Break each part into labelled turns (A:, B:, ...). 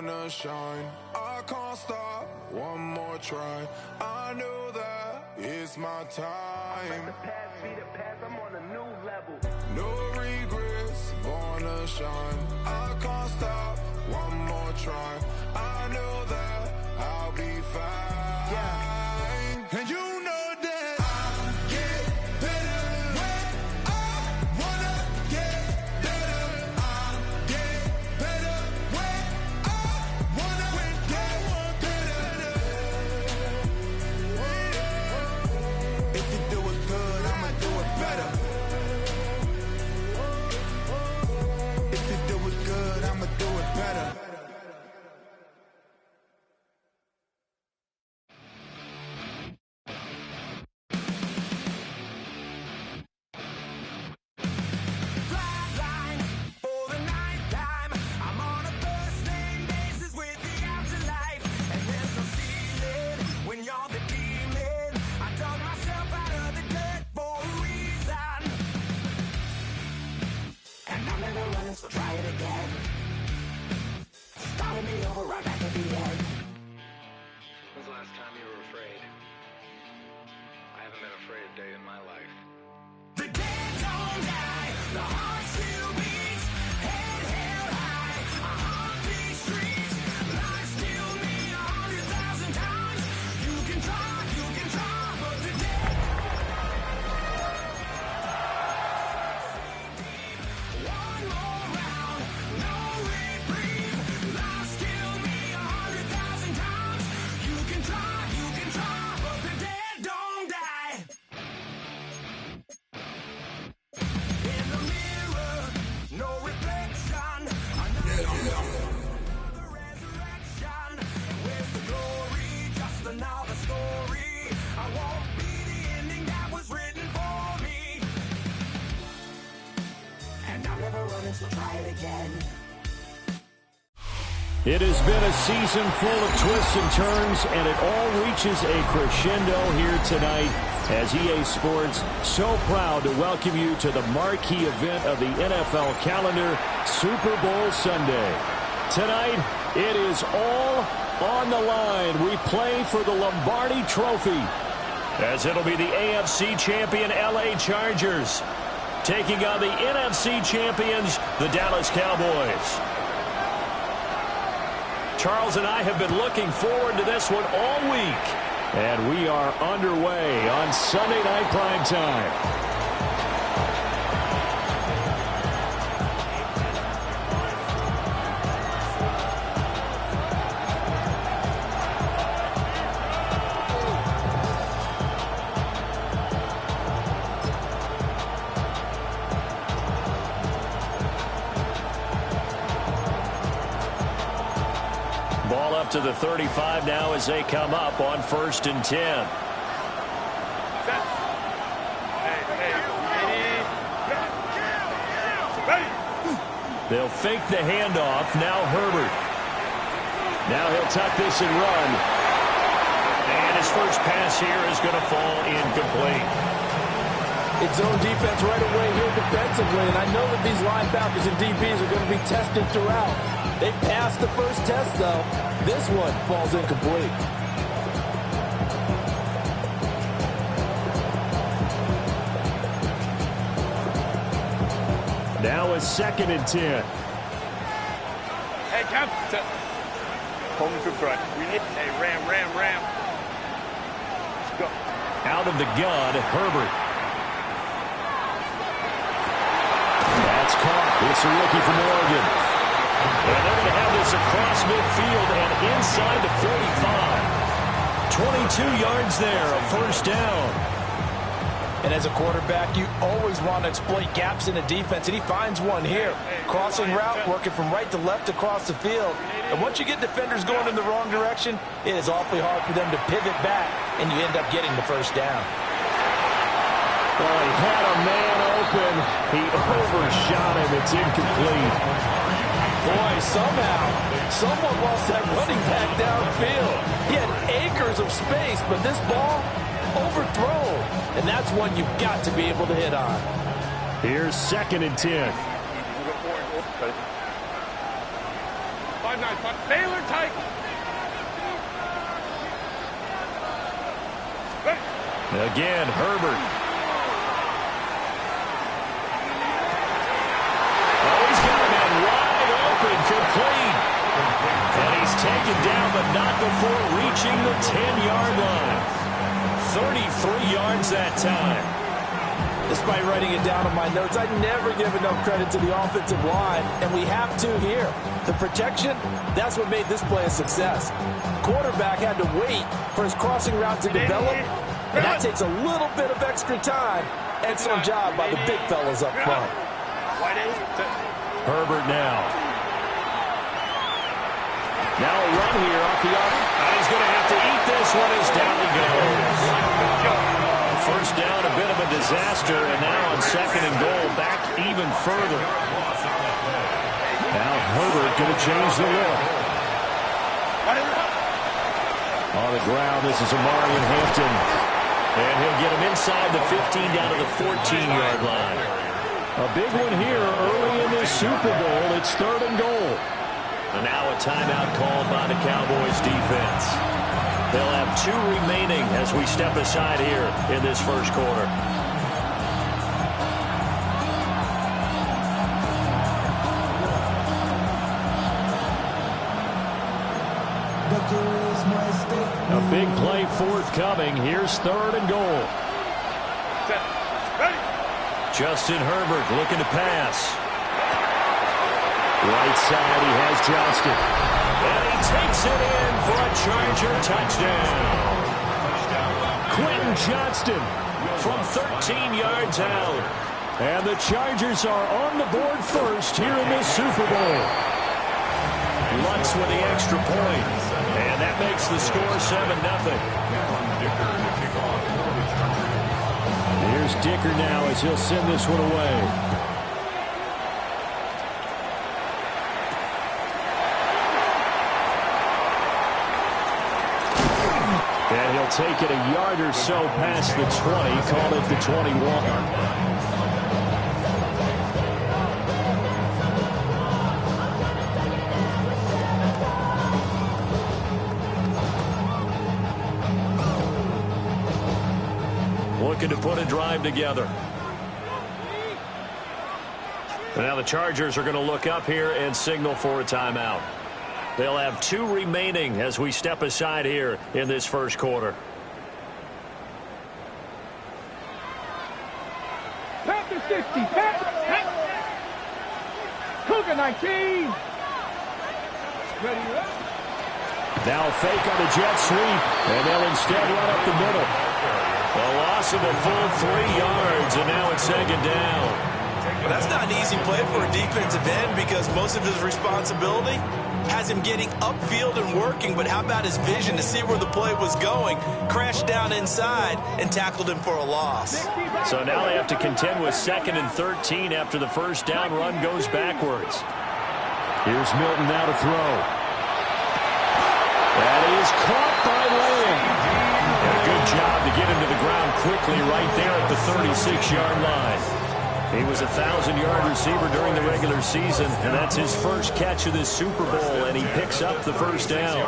A: born to shine. I can't stop, one more try. I know that it's my time.
B: I'm on a new level.
A: No regrets, born to shine. I can't stop, one more try. I know that I'll be fine.
B: Yeah.
A: And you know that I get better when I wanna get better. I get better when I wanna get better. If you do it good, I'ma do it better. If you do it good, I'ma do it better.
B: Flatline for the ninth time. I'm on a first-name basis with the afterlife, and there's no ceiling when you're the demon. I dug myself out of the dirt for a reason, and I'm never running, so try it again. Starting me over right back at the end.
C: When's the last time you were afraid? I haven't been afraid a day in my life.
B: The dead don't die, the heart still beats, head held high, I haunt these streets, life killed me 100,000 times. You can try, but the dead. One more round, no reprieve, life killed me 100,000 times. You can try, but the dead don't die. In the mirror, no reflection. Another resurrection. Where's the glory? Just another story. I won't be the ending that was written for me. And I'm never running, so try it again.
D: It has been a season full of twists and turns, and it all reaches a crescendo here tonight as EA Sports so proud to welcome you to the marquee event of the NFL calendar, Super Bowl Sunday. Tonight, it is all on the line. We play for the Lombardi Trophy, as it'll be the AFC champion LA Chargers taking on the NFC champions, the Dallas Cowboys. Charles and I have been looking forward to this one all week, and we are underway on Sunday Night Prime Time. Ball up to the 35 now as they come up on 1st and 10. They'll fake the handoff. Now Herbert. Now he'll tuck this and run. And his first pass here is going to fall incomplete.
E: It's zone defense right away here defensively, and I know that these linebackers and DBs are going to be tested throughout. They passed the first test, though. This one falls incomplete.
D: Now a 2nd and 10.
F: Hey, Cam. Hold me to front. Hey, ram. Let's go.
D: Out of the gun, Herbert. That's caught. It's a rookie from Oregon. And they're going to have this across midfield and inside the 45. 22 yards there, a first down.
E: And as a quarterback, you always want to exploit gaps in the defense, and he finds one here. Crossing route, working from right to left across the field. And once you get defenders going in the wrong direction, it is awfully hard for them to pivot back, and you end up getting the first down.
D: Well, he had a man open. He overshot him. It's incomplete.
E: Boy, somehow, someone lost that running back downfield. He had acres of space, but this ball overthrown. And that's one you've got to be able to hit on.
D: Here's 2nd and 10.
F: 5-9. Baylor tight.
D: Again, Herbert. Oh, he's got a man wide open, complete. And he's taken down, but not before reaching the 10-yard line. 33 yards that time.
E: Despite writing it down on my notes, I never give enough credit to the offensive line, and we have to here. The protection, that's what made this play a success. Quarterback had to wait for his crossing route to develop, and that takes a little bit of extra time. Excellent job by the big fellas up front.
D: Herbert now. Now a run here off the arm. He's going to have to eat this one as down he goes. First down, a bit of a disaster, and now on second and goal, back even further. Now Herbert going to change the look. On the ground, this is Amari Hampton. And he'll get him inside the 15 down to the 14-yard line. A big one here early in this Super Bowl. It's third and goal. And now a timeout called by the Cowboys defense. They'll have 2 remaining as we step aside here in this first quarter. A big play forthcoming. Here's third and goal. Justin Herbert looking to pass. Right side, he has Johnston. And he takes it in for a Charger touchdown. Quentin Johnston from 13 yards out. And the Chargers are on the board first here in this Super Bowl. Lutz with the extra point. And that makes the score 7-0. Here's Dicker now as he'll send this one away. And he'll take it a yard or so past the 20, call it the 21. Looking to put a drive together. Now the Chargers are going to look up here and signal for a timeout. They'll have 2 remaining as we step aside here in this first quarter.
F: Panther 60. Cougar 19.
D: Now fake on the jet sweep, and they'll instead run up the middle. A loss of a full 3 yards, and now it's second down.
E: Well, that's not an easy play for a defensive end because most of his responsibility has him getting upfield and working, but how about his vision to see where the play was going, crashed down inside, and tackled him for a loss.
D: So now they have to contend with 2nd and 13 after the first down run goes backwards. Here's Milton now to throw. That is caught by Lamb. And a good job to get him to the ground quickly right there at the 36-yard line. He was a 1,000-yard receiver during the regular season, and that's his first catch of this Super Bowl, and he picks up the first down.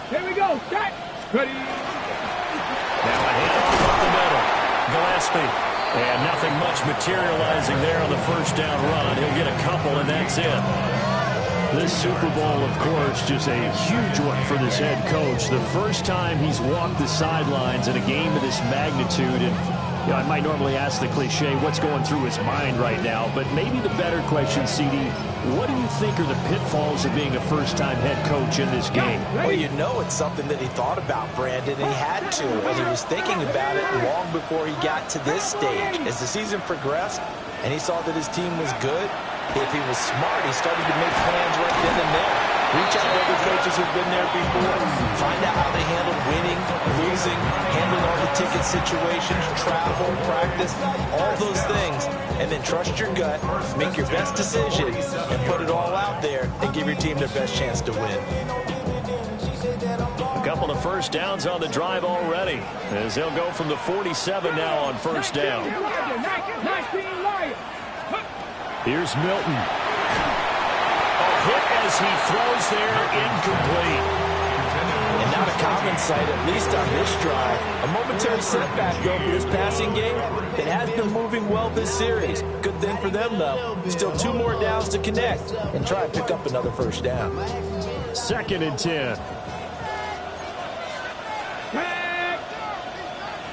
F: Here we go. Set. Ready.
D: Now a handoff up the middle. Gillespie. And nothing much materializing there on the first down run. He'll get a couple, and that's it. This Super Bowl, of course, just a huge one for this head coach. The first time he's walked the sidelines in a game of this magnitude. And you know, I might normally ask the cliche, what's going through his mind right now? But maybe the better question, CD, what do you think are the pitfalls of being a first-time head coach in this game?
E: Well, you know it's something that he thought about, Brandon, and he had to. And he was thinking about it long before he got to this stage. As the season progressed and he saw that his team was good, if he was smart, he started to make plans right then and there. Reach out to other coaches who've been there before. Find out how they handle winning, losing, handling all the ticket situations, travel, practice, all those things. And then trust your gut, make your best decision, and put it all out there and give your team their best chance to win.
D: A couple of first downs on the drive already, as they'll go from the 47 now on first down. Here's Milton. A hit as he throws there, incomplete.
E: And not a common sight, at least on this drive. A momentary setback, though, for this passing game. It has been moving well this series. Good thing for them, though. Still 2 more downs to connect and try and pick up another first down.
D: 2nd and 10.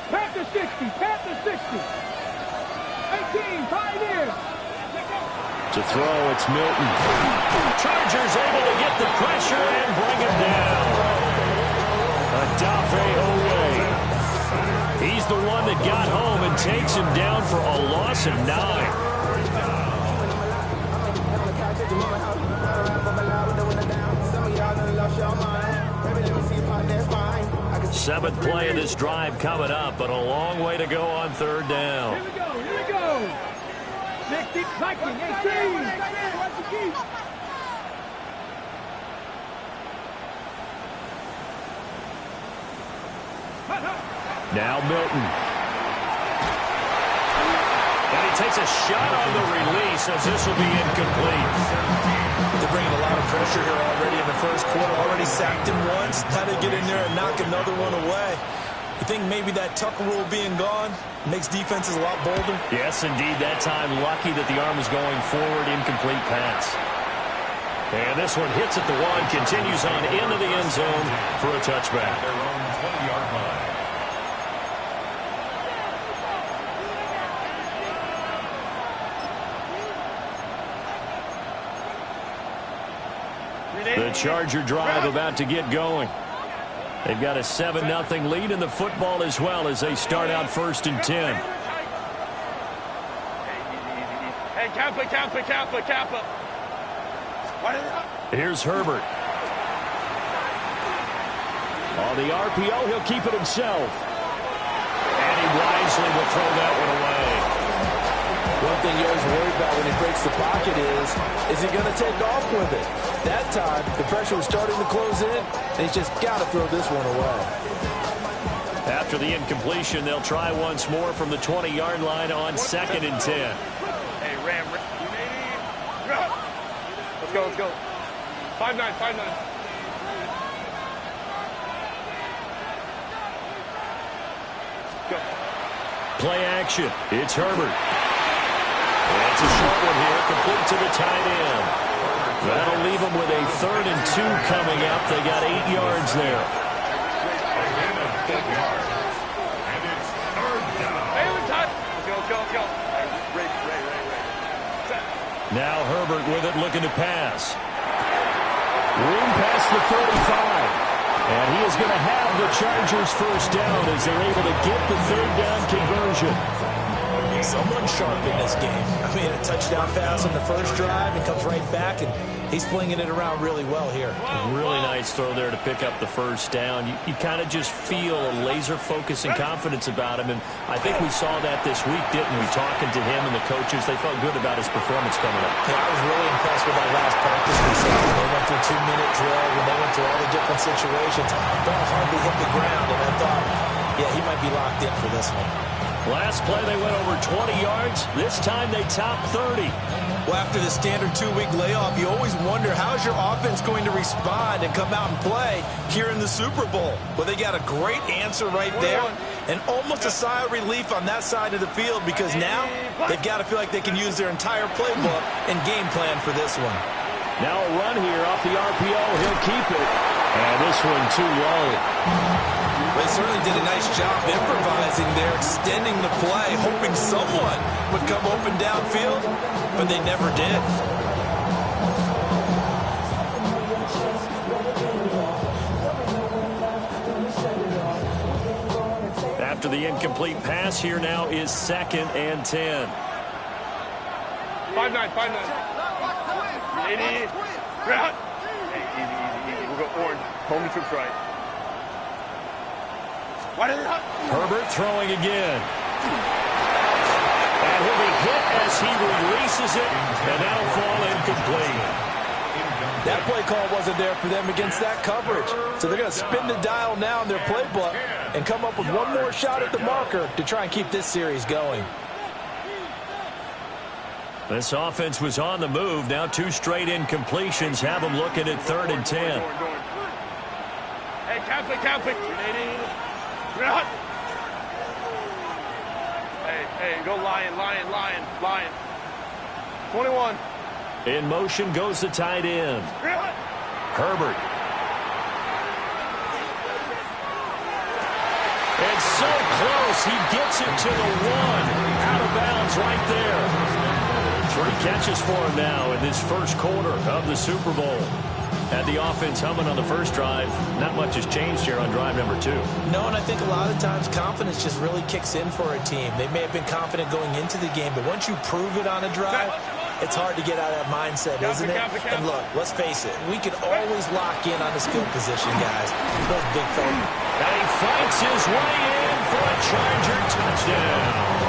F: Pat the 60. Pat the 60. 18. Pioneer.
D: To throw, it's Milton. Chargers able to get the pressure and bring it down. Adafe Owe. He's the one that got home and takes him down for a loss of 9. Seventh play of this drive coming up, but a long way to go on 3rd down.
F: Here we go. Here we go. 60, 19, 18.
D: Now Milton. And he takes a shot on the release as this will be incomplete.
E: They're bringing a lot of pressure here already in the first quarter. Already sacked him once. How to get in there and knock another one away. You think maybe that Tucker rule being gone makes defenses a lot bolder?
D: Yes, indeed. That time, lucky that the arm was going forward. Incomplete pass. And this one hits at the 1, continues on into the end zone for a touchback.
G: Their own 20-yard line.
D: The Charger drive about to get going. They've got a 7-0 lead in the football as well as they start out 1st and 10.
F: Hey, Kappa.
D: Here's Herbert. On the RPO, he'll keep it himself. And he wisely will throw that one away.
E: One thing you always worry about when he breaks the pocket is he going to take off with it? That time, the pressure was starting to close in, and he's just got to throw this one away.
D: After the incompletion, they'll try once more from the 20-yard line on 2nd and 10.
F: Hey, Ram. Let's go. 5-9. Go.
D: Play action. It's Herbert. And it's a short one here, complete to the tight end. That'll leave them with a 3rd and 2 coming up. They got 8 yards there.
G: Again a 10 yard. And it's 3rd down.
F: Let's go.
D: Now Herbert with it, looking to pass. Room past the 35. And he is going to have the Chargers first down as they're able to get the 3rd down conversion.
E: Someone sharp in this game. I mean, a touchdown pass on the first drive and comes right back, and he's flinging it around really well here.
D: Really nice throw there to pick up the first down. You kind of just feel a laser focus and confidence about him, and I think we saw that this week, didn't we? Talking to him and the coaches, they felt good about his performance coming up.
E: Yeah, I was really impressed with that last practice we saw. When they went through 2-minute drill, when they went through all the different situations, ball hardly hit the ground, and I thought, yeah, he might be locked in for this one.
D: Last play, they went over 20 yards. This time, they topped 30.
E: Well, after the standard 2-week layoff, you always wonder, how's your offense going to respond and come out and play here in the Super Bowl? Well, they got a great answer right there, and almost a sigh of relief on that side of the field, because now they've got to feel like they can use their entire playbook and game plan for this one.
D: Now a run here off the RPO. He'll keep it. And this one too low.
E: They certainly did a nice job improvising there, extending the play, hoping someone would come open downfield, but they never did.
D: After the incomplete pass, here now is 2nd and 10.
F: 5-9. 80. Ground. Hey, easy. We'll go orange. Home troops right.
D: Herbert throwing again. And he'll be hit as he releases it, and that'll fall incomplete.
E: That play call wasn't there for them against that coverage. So they're going to spin the dial now in their playbook and come up with one more shot at the marker to try and keep this series going.
D: This offense was on the move. Now 2 straight incompletions have them looking at 3rd and 10.
F: Hey, Catholic. Hey, go Lion. 21.
D: In motion goes the tight end. Herbert. It's so close. He gets it to the 1. Out of bounds right there. 3 catches for him now in this first quarter of the Super Bowl. Had the offense humming on the first drive. Not much has changed here on drive number 2.
E: No, and I think a lot of times confidence just really kicks in for a team. They may have been confident going into the game, but once you prove it on a drive, it's hard to get out of that mindset, isn't it? And look, let's face it, we can always lock in on the skill position, guys. Those big fellas.
D: And he fights his way in for a Charger touchdown.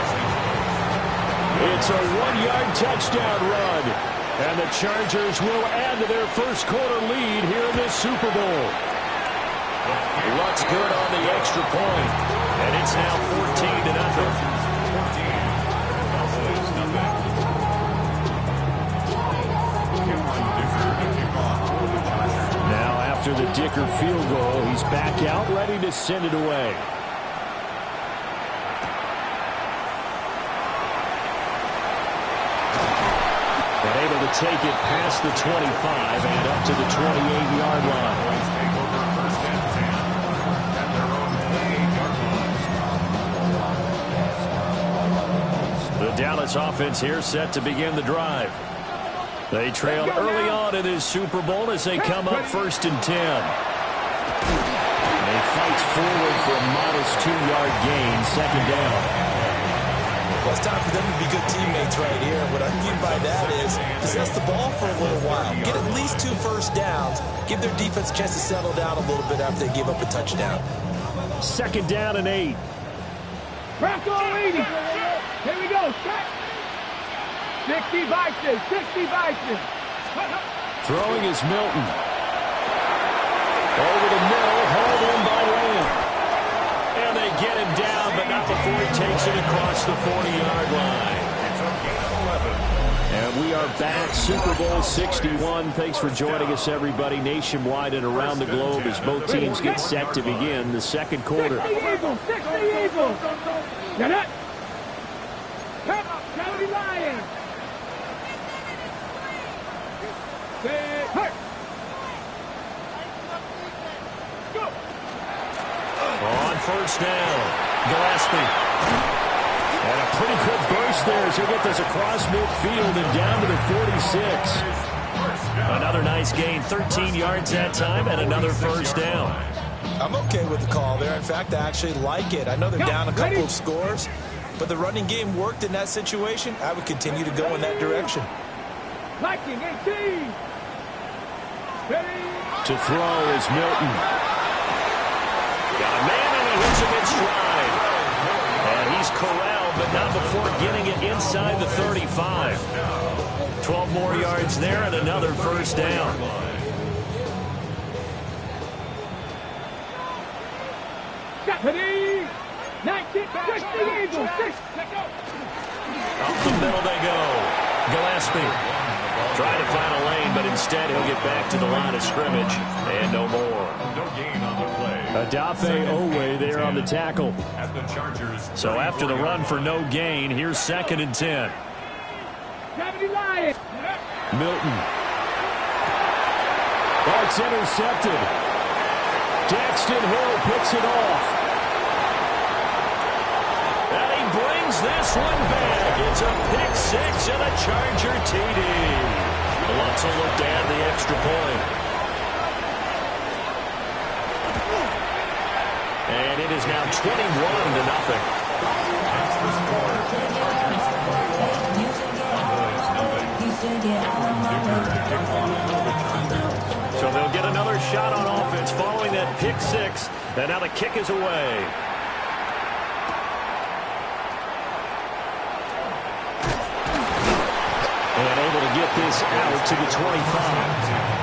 D: It's a 1-yard touchdown run. And the Chargers will add to their first quarter lead here in this Super Bowl. Looks good on the extra point. And it's now 14-0. Now after the Dicker field goal, he's back out ready to send it away. Able to take it past the 25 and up to the 28-yard line. The Dallas offense here set to begin the drive. They trail early on in this Super Bowl as they come up 1st and 10. They fight forward for a modest 2-yard gain, 2nd down.
E: Well, it's time for them to be good teammates right here. What I mean by that is possess the ball for a little while. Get at least 2 first downs. Give their defense a chance to settle down a little bit after they give up a touchdown.
D: 2nd down and 8.
F: Bronco leading. Here we go. 60 Vikings.
D: Throwing is Milton. Over the middle, hauled in by Lamb. And they get him down, but not before he takes it across the 40-yard line. And we are back, Super Bowl 61. Thanks for joining us, everybody, nationwide and around the globe as both teams get set to begin the second quarter.
F: 60 Eagles. Get it. County Lions.
D: On 1st down, Gillespie. And a pretty good burst there as he'll get this across midfield and down to the 46. Another nice gain, 13 yards that time, and another 1st down.
E: I'm okay with the call there. In fact, I actually like it. I know they're down a couple of scores, but the running game worked in that situation. I would continue to go in that direction.
F: Viking 18.
D: To throw is Milton. Got a man and he hits him in stride. And he's corralled, but not before getting it inside the 35. 12 more yards there and another 1st down.
F: Deputy 19, 60 Eagles.
D: Up the middle they go. Gillespie trying to find a lane, but instead he'll get back to the line of scrimmage. And no more.
G: No gain on the play.
D: Adafe Owe there on the tackle.
G: At the Chargers.
D: So after the run for no gain, here's 2nd and 10.
F: Deputy Lions.
D: Milton. Oh, it's intercepted. Daxton Hill picks it off. And he brings this one back. It's a pick 6 and a Charger TD. Lots of look down the extra point. And it is now 21-0. So they'll get another shot on offense following that pick 6. And now the kick is away. And able to get this out to the 25.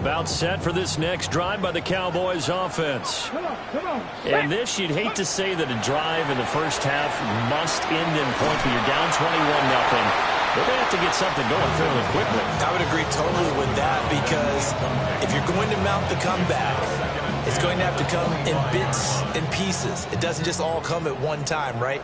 D: About set for this next drive by the Cowboys offense. And this, you'd hate to say that a drive in the first half must end in points when you're down 21-0. But they have to get something going fairly quickly.
E: I would agree totally with that, because if you're going to mount the comeback, it's going to have to come in bits and pieces. It doesn't just all come at one time, right?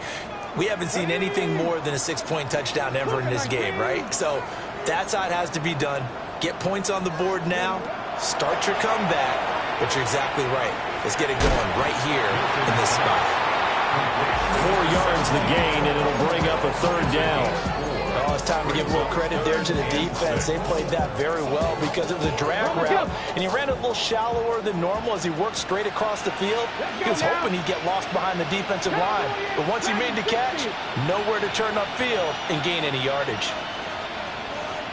E: We haven't seen anything more than a 6-point touchdown ever in this game, right? So that's how it has to be done. Get points on the board now. Start your comeback. But you're exactly right. Let's get it going right here in this spot.
D: 4 yards the gain, and it'll bring up a third down.
E: Oh, it's time to give a little credit there to the defense. They played that very well because it was a drag route, and he ran it a little shallower than normal as he worked straight across the field. He was hoping he'd get lost behind the defensive line, but once he made the catch, nowhere to turn upfield and gain any yardage.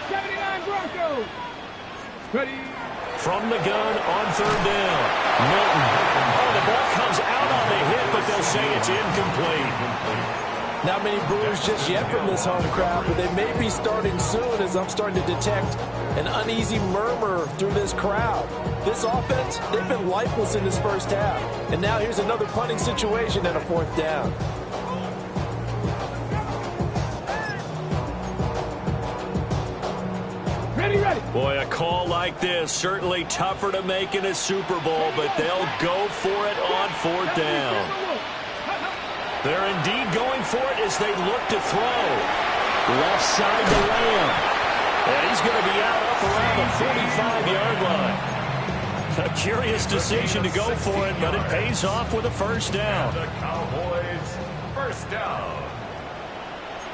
B: 79 Broncos. Ready.
D: From the gun on third down. Milton. Oh, the ball comes out on the hit, but they'll say it's incomplete.
E: Not many boos just yet from this home crowd, but they may be starting soon, as I'm starting to detect an uneasy murmur through this crowd. This offense, they've been lifeless in this first half. And now here's another punting situation and a fourth down.
B: Ready.
D: Boy, a call like this, certainly tougher to make in a Super Bowl, but they'll go for it on fourth down. They're indeed going for it as they look to throw. Left side to Lamb. And he's going to be out up around the 45-yard line. A curious decision to go for it, but it pays off with a first down.
G: The Cowboys, first down.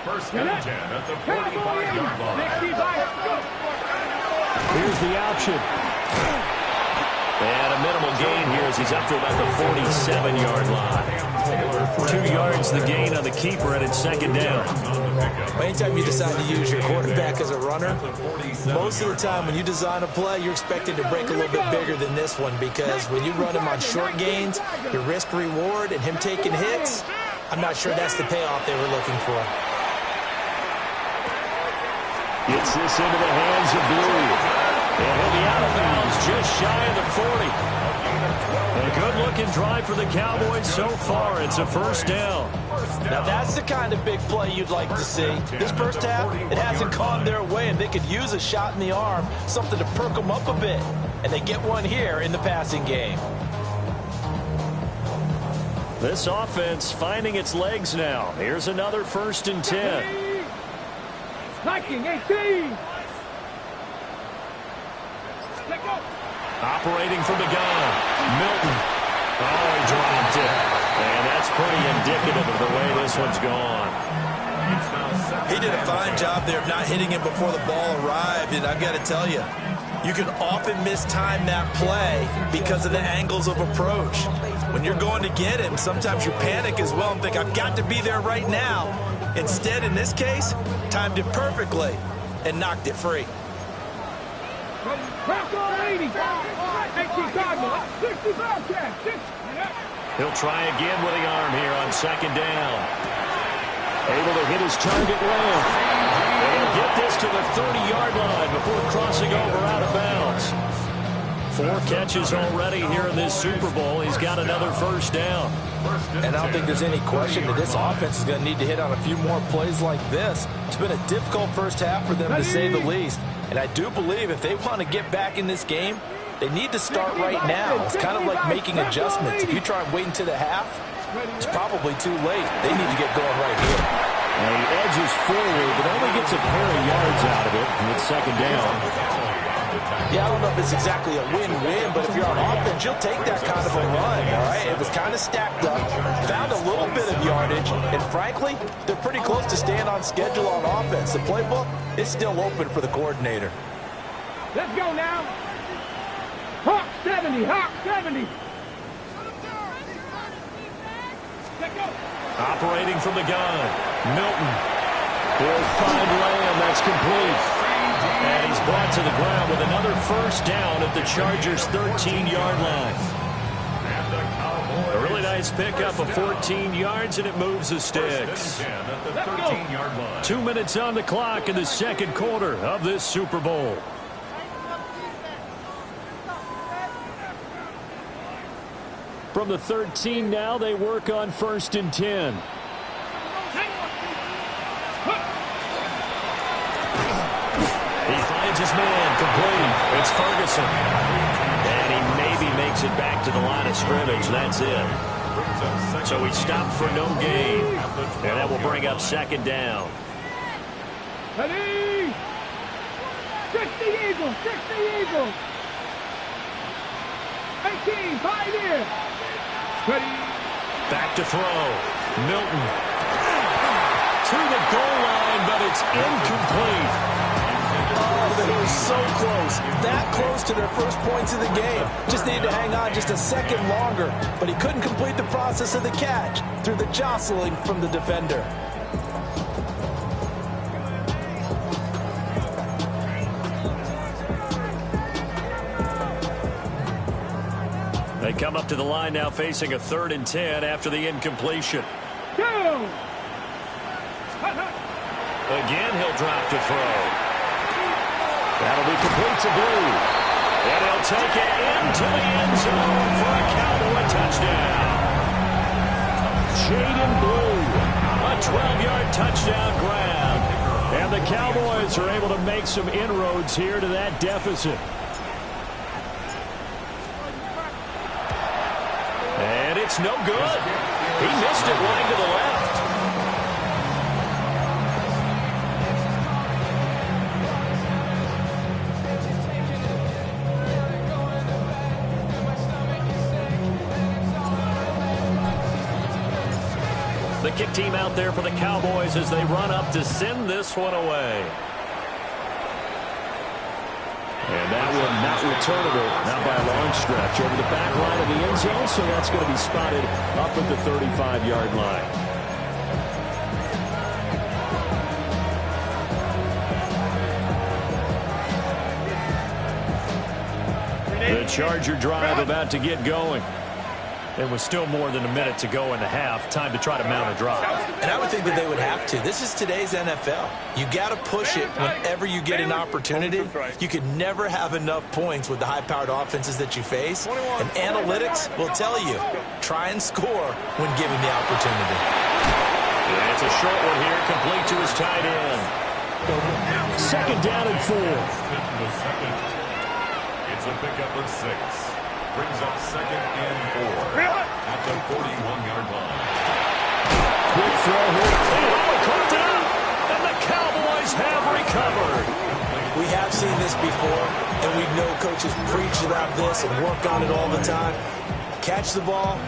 G: First and 10 at the 45-yard line.
D: Here's the option. And a minimal gain here as he's up to about the 47-yard line. 2 yards the gain on the keeper, and it's second down.
E: Anytime you decide to use your quarterback as a runner, most of the time when you design a play, you're expected to break a little bit bigger than this one, because when you run him on short gains, your risk-reward and him taking hits, I'm not sure that's the payoff they were looking for.
D: Gets this into the hands of Blue. And he'll be out of bounds just shy of the 40. A good-looking drive for the Cowboys so far. It's a first down.
E: Now that's the kind of big play you'd like to see. This first half, it hasn't gone their way, and they could use a shot in the arm, something to perk them up a bit. And they get one here in the passing game.
D: This offense finding its legs now. Here's another first and 10.
B: Viking 18.
D: Operating from the gun. Milton. Oh, he dropped it. And that's pretty indicative of the way this one's gone.
E: He did a fine job there of not hitting him before the ball arrived, and I've got to tell you, you can often mistime that play because of the angles of approach. When you're going to get him, sometimes you panic as well and think, I've got to be there right now. Instead, in this case, timed it perfectly and knocked it free.
D: He'll try again with the arm here on second down. Able to hit his target well. And he'll get this to the 30-yard line before crossing over out of bounds. 4 catches already here in this Super Bowl. He's got another first down.
E: And I don't think there's any question that this offense is going to need to hit on a few more plays like this. It's been a difficult first half for them, to say the least. And I do believe if they want to get back in this game, they need to start right now. It's kind of like making adjustments. If you try and wait until the half, it's probably too late. They need to get going right here.
D: And he edges forward, but only gets a pair of yards out of it. And it's second down.
E: Yeah, I don't know if it's exactly a win-win, but if you're on offense, you'll take that kind of a run, all right? It was kind of stacked up, found a little bit of yardage, and frankly, they're pretty close to staying on schedule on offense. The playbook is still open for the coordinator.
B: Let's go now. Hawk 70, Hawk 70. Let's go.
D: Operating from the gun. Milton. He'll find Lamb. That's complete. And he's brought to the ground with another first down at the Chargers' 13-yard line. A really nice pickup of 14 yards, and it moves the sticks. 2 minutes on the clock in the second quarter of this Super Bowl. From the 13 now, they work on 1st and 10. He finds his man, complete. It's Ferguson. And he maybe makes it back to the line of scrimmage. That's it. So he stopped for no gain. And that will bring up 2nd down.
H: Ready? 60 Eagles, 60 Eagles. 18, 5 in. Ready?
D: Back to throw. Milton. To the goal line, but it's incomplete.
E: Oh, they were so close. That close to their first points of the game. Just needed to hang on just a second longer. But he couldn't complete the process of the catch through the jostling from the defender.
D: They come up to the line now facing a 3rd and 10 after the incompletion. Again, he'll drop to throw. That'll be complete to Blue. And he'll take it into the end zone for a Cowboy touchdown. Jaden Blue, a 12-yard touchdown grab. And the Cowboys are able to make some inroads here to that deficit. And it's no good. He missed it running to the left. The kick team out there for the Cowboys as they run up to send this one away. And that one not returnable, not by a long stretch, over the back line of the end zone, so that's going to be spotted up at the 35-yard line. The Charger drive about to get going. There was still more than a minute to go in the half. Time to try to mount a drive.
E: And I would think that they would have to. This is today's NFL. You got to push it whenever you get an opportunity. You could never have enough points with the high-powered offenses that you face. And analytics will tell you, try and score when given the opportunity.
D: And it's a short one here, complete to his tight end. 2nd down and 4.
G: It's a pickup of 6. Brings up 2nd and 4 at the 41-yard line.
D: Quick throw here. Oh, caught it up. And the Cowboys have recovered.
E: We have seen this before, and we know coaches preach about this and work on it all the time. Catch the ball.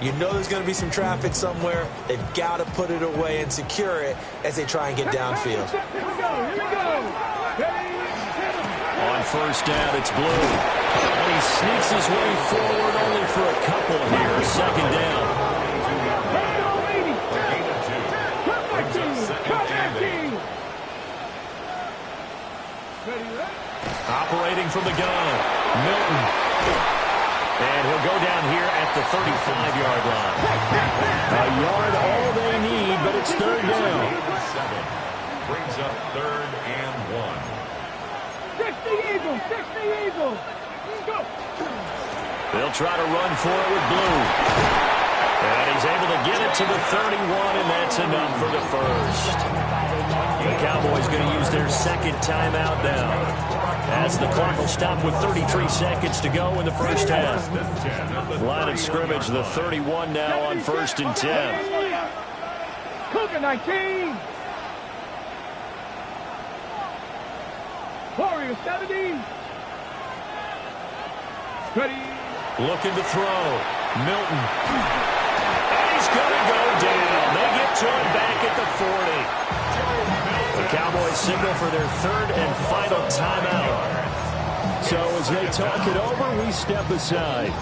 E: You know there's going to be some traffic somewhere. They've got to put it away and secure it as they try and get downfield.
H: Here we go.
D: On 1st down, it's Blue. And he sneaks his way forward only for a couple here. 2nd down. Operating from the gun, Milton. And he'll go down here at the 35-yard line. A yard all they need, but it's 3rd down.
G: Brings up 3rd and 1.
H: 60 Eagles, 60 Eagles. Go.
D: They'll try to run for it with Blue. And he's able to get it to the 31, and that's enough for the first. The Cowboys going to use their 2nd timeout now, as the clock will stop with 33 seconds to go in the first half. Line of scrimmage, the 31 now on 1st and 10.
H: Cougar 19. Warrior 70. Ready.
D: Looking to throw. Milton. And he's going to go down. They get to him back at the 40. The Cowboys signal for their 3rd and final timeout. So as they talk it over, we step aside.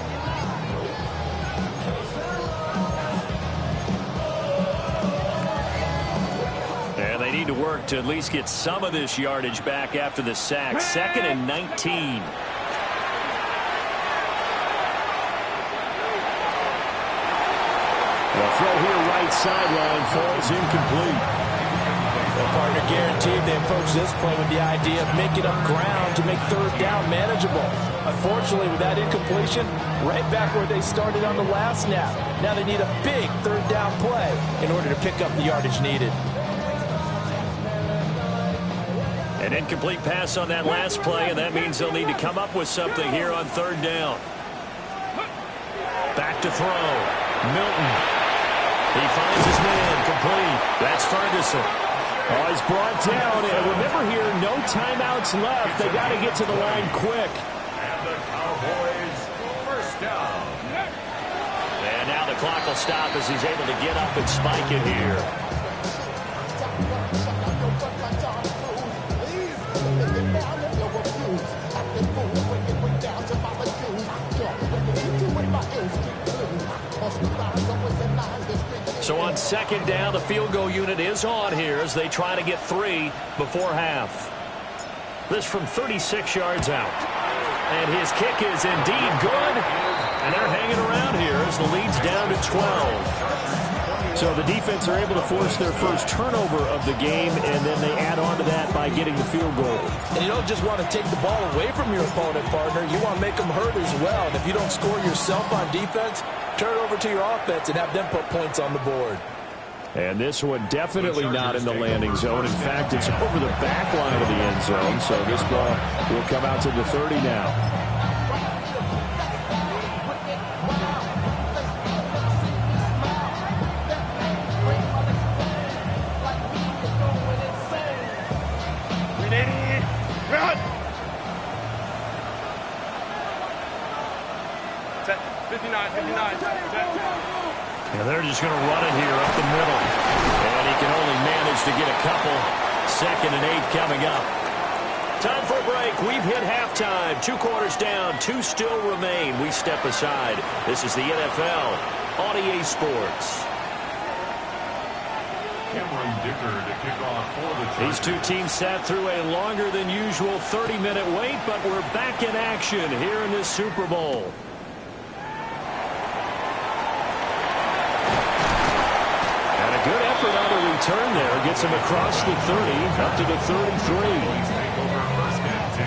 D: And they need to work to at least get some of this yardage back after the sack. 2nd and 19. The throw here right sideline falls incomplete.
E: The partner guaranteed they approach this play with the idea of making up ground to make 3rd down manageable. Unfortunately, with that incompletion, right back where they started on the last snap. Now they need a big third down play in order to pick up the yardage needed.
D: An incomplete pass on that last play, and that means they'll need to come up with something here on third down. Back to throw. Milton. He finds his man. Complete. That's Ferguson. Oh, he's brought down. And remember here, no timeouts left. They got to get to the line quick.
G: And the Cowboys, first down.
D: And now the clock will stop as he's able to get up and spike it here. So on second down, the field goal unit is on here as they try to get 3 before half. This from 36 yards out. And his kick is indeed good. And they're hanging around here as the lead's down to 12. So the defense are able to force their first turnover of the game, and then they add on to that by getting the field goal.
E: And you don't just want to take the ball away from your opponent, partner. You want to make them hurt as well. And if you don't score yourself on defense, turn it over to your offense and have them put points on the board.
D: And this one definitely not in the landing zone. In fact, it's over the back line of the end zone. So this ball will come out to the 30 now. And they're just going to run it here up the middle. And he can only manage to get a couple. 2nd and 8 coming up. Time for a break. We've hit halftime. 2 quarters down. 2 still remain. We step aside. This is the NFL on EA Sports.
G: Cameron Dicker to kick off for the Chargers.
D: These two teams sat through a longer than usual 30-minute wait, but we're back in action here in this Super Bowl. Good effort on the return there. Gets him across the 30, up to the 33.
G: Take over 1st and 10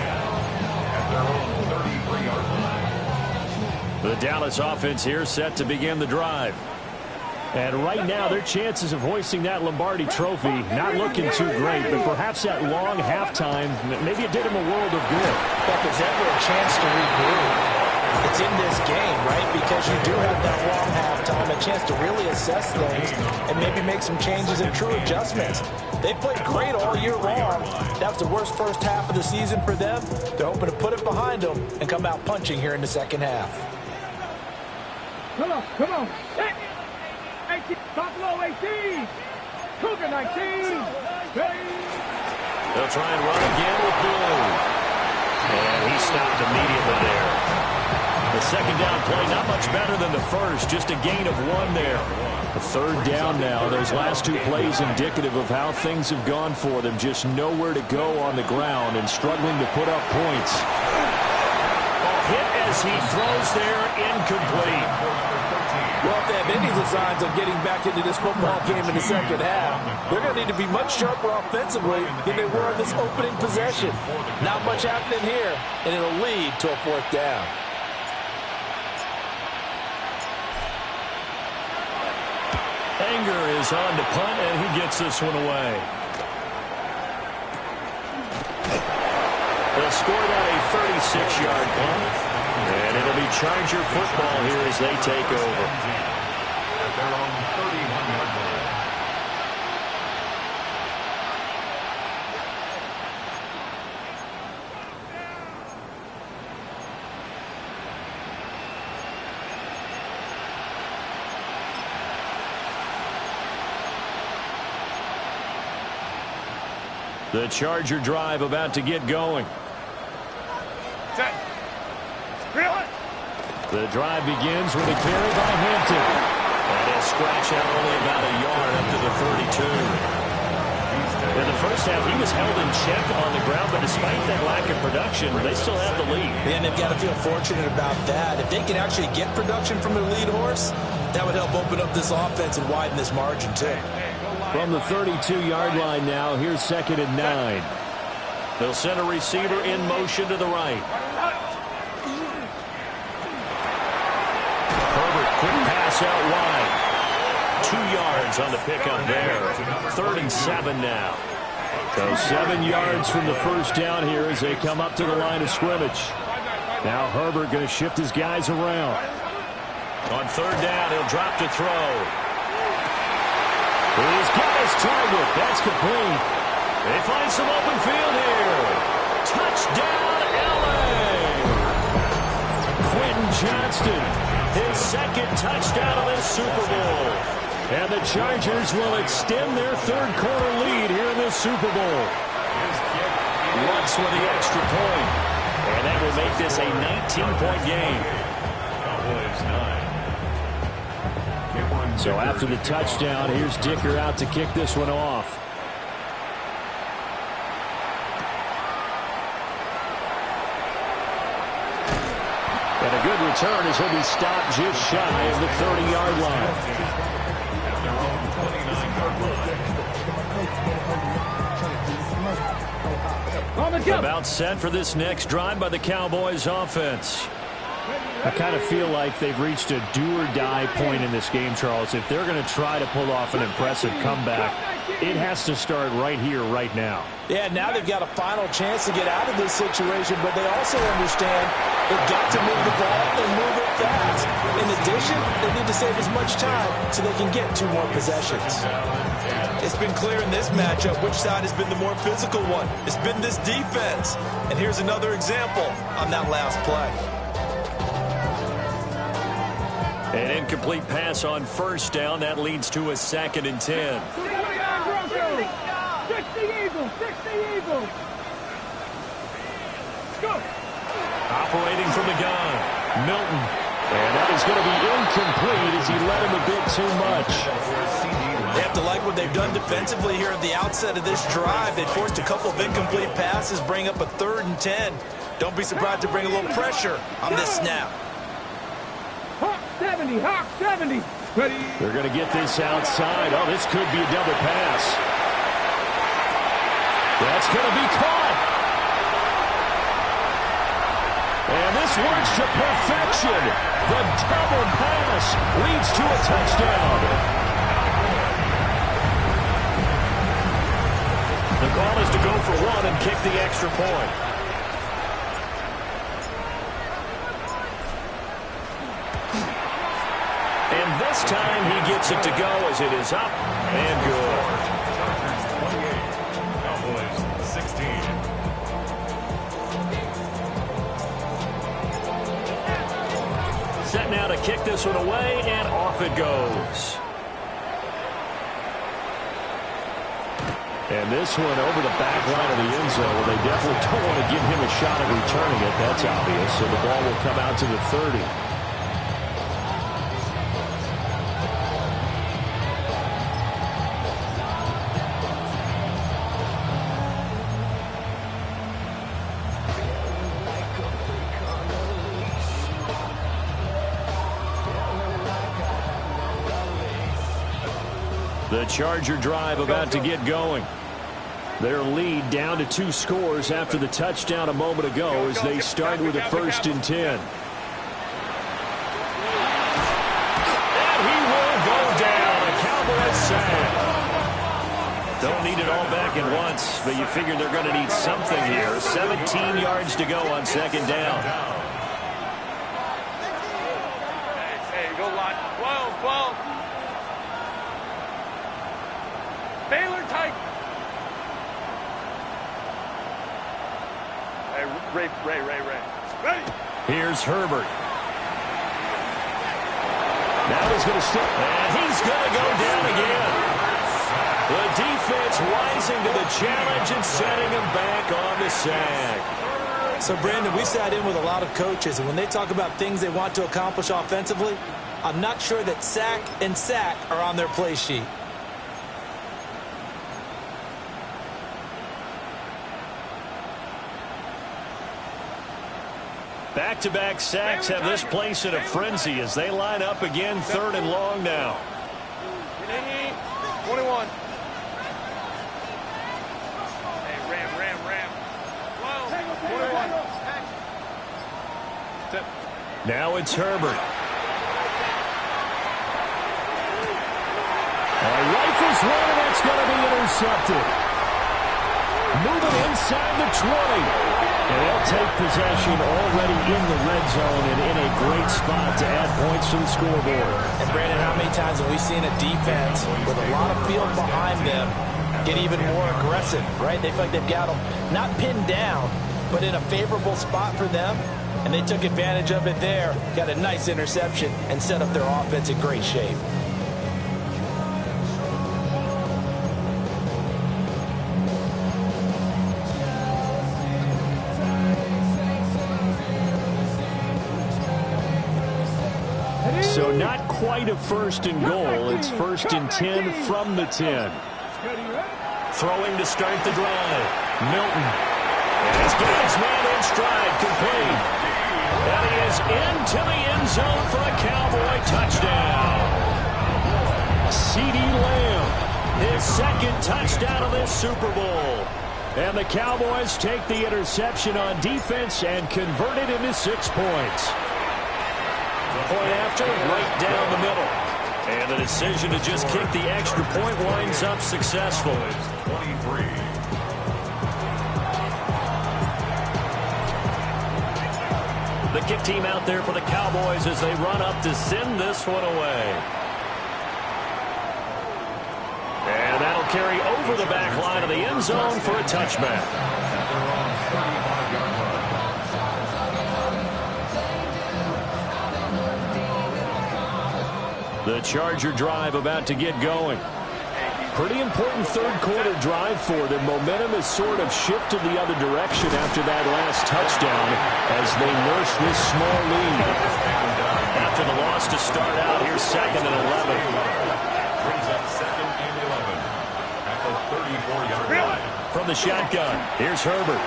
G: at their own 33-yard line.
D: The Dallas offense here set to begin the drive. And right now, their chances of hoisting that Lombardi trophy not looking too great, but perhaps that long halftime, maybe it did him a world of good.
E: But there's ever a chance to regroup. It's in this game, right? Because you do have that long halftime, a chance to really assess things and maybe make some changes and true adjustments. They played great all year long. That was the worst first half of the season for them. They're hoping to put it behind them and come out punching here in the second half.
H: Come on, come on. 18, Buffalo 18. Cougar 19.
D: They'll try and run again with Blue. And he stopped immediately there. The second down play, not much better than the first, just a gain of 1 there. The third down now. Those last 2 plays indicative of how things have gone for them. Just nowhere to go on the ground and struggling to put up points. Hit as he throws there, incomplete.
E: Well, if they have any designs of getting back into this football game in the second half, they're going to need to be much sharper offensively than they were in this opening possession. Not much happening here, and it'll lead to a 4th down.
D: Anger is on to punt, and he gets this one away. They'll score that a 36-yard punt, and it'll be Charger football here as they take over.
G: At their own 31-yard line.
D: The Charger drive about to get going. The drive begins with a carry by Hampton. And he'll scratch out only about a yard up to the 32. In the first half, he was held in check on the ground, but despite that lack of production, they still have the lead.
E: And they've got to feel fortunate about that. If they can actually get production from their lead horse, that would help open up this offense and widen this margin, too.
D: From the 32-yard line now, here's 2nd and 9. They'll send a receiver in motion to the right. pass out wide. 2 yards on the pickup there. 3rd and 7 now. So 7 yards from the first down here as they come up to the line of scrimmage. Now Herbert going to shift his guys around. On 3rd down, he'll drop to throw. He's got his target. That's complete. They find some open field here. Touchdown, L.A. Quentin Johnston, his 2nd touchdown of this Super Bowl. And the Chargers will extend their 3rd quarter lead here in this Super Bowl. Lutz with the extra point. And that will make this a 19-point game. So after the touchdown, here's Dicker out to kick this one off. And a good return as he'll be stopped just shy of the 30-yard line. About set for this next drive by the Cowboys offense. I kind of feel like they've reached a do-or-die point in this game, Charles. If they're going to try to pull off an impressive comeback, it has to start right here, right now.
E: Yeah, now they've got a final chance to get out of this situation, but they also understand they've got to move the ball and move it fast. In addition, they need to save as much time so they can get 2 more possessions. It's been clear in this matchup which side has been the more physical one. It's been this defense. And here's another example on that last play.
D: An incomplete pass on 1st down. That leads to a 2nd and 10.
H: 60 Eagles. Go.
D: Operating from the gun, Milton. And that is going to be incomplete as he led him a bit too much.
E: They have to like what they've done defensively here at the outset of this drive. They forced a couple of incomplete passes, bring up a 3rd and 10. Don't be surprised to bring a little pressure on this snap.
H: Hawk 70. Ready.
D: They're going to get this outside. Oh, this could be a double pass. That's going to be caught. And this works to perfection. The double pass leads to a touchdown. The call is to go for 1 and kick the extra point. And this time he gets it to go as it is up and good.
G: Cowboys 16.
D: Set now to kick this one away, and off it goes. And this one over the back line of the end zone. Well, they definitely don't want to give him a shot at returning it. That's obvious. So the ball will come out to the 30. The Charger drive about to get going. Their lead down to 2 scores after the touchdown a moment ago as they start with a 1st and 10. And he will go down. A Cowboys sack. Don't need it all back at once, but you figure they're going to need something here. 17 yards to go on 2nd down.
F: Hey, go line. 12. Baylor tight. Hey, Ray. Ready.
D: Here's Herbert. Now he's going to stick. And he's going to go down again. The defense rising to the challenge and setting him back on the sack.
E: So, Brandon, we sat in with a lot of coaches, and when they talk about things they want to accomplish offensively, I'm not sure that sack and sack are on their play sheet.
D: Back-to-back sacks have this place in a frenzy as they line up again, 3rd and long now.
F: 21. Hey, ram. 12. 21.
D: Now it's Herbert. Rifles one, and that's going to be intercepted. Moving inside the 20. And they'll take possession already in the red zone and in a great spot to add points to the scoreboard.
E: And Brandon, how many times have we seen a defense with a lot of field behind them get even more aggressive, right? They feel like they've got them not pinned down, but in a favorable spot for them. And they took advantage of it there, got a nice interception, and set up their offense in great shape.
D: So not quite a first and goal. It's first and 10 from the 10. Throwing to start the drive. Milton. And he's got his man in stride, complete. And he is into the end zone for a Cowboy touchdown. CeeDee Lamb, his second touchdown of this Super Bowl. And the Cowboys take the interception on defense and convert it into 6 points. Point after, right down the middle. And the decision to just kick the extra point winds up successful.
G: 23.
D: The kick team out there for the Cowboys as they run up to send this one away. And that'll carry over the back line of the end zone for a touchback. The Charger drive about to get going. Pretty important third quarter drive for them. Momentum has sort of shifted the other direction after that last touchdown as they nurse this small lead. After the loss to start out, here's 2nd and 11.
G: Brings up 2nd and 11 at the 34-yard line.
D: From the shotgun, here's Herbert.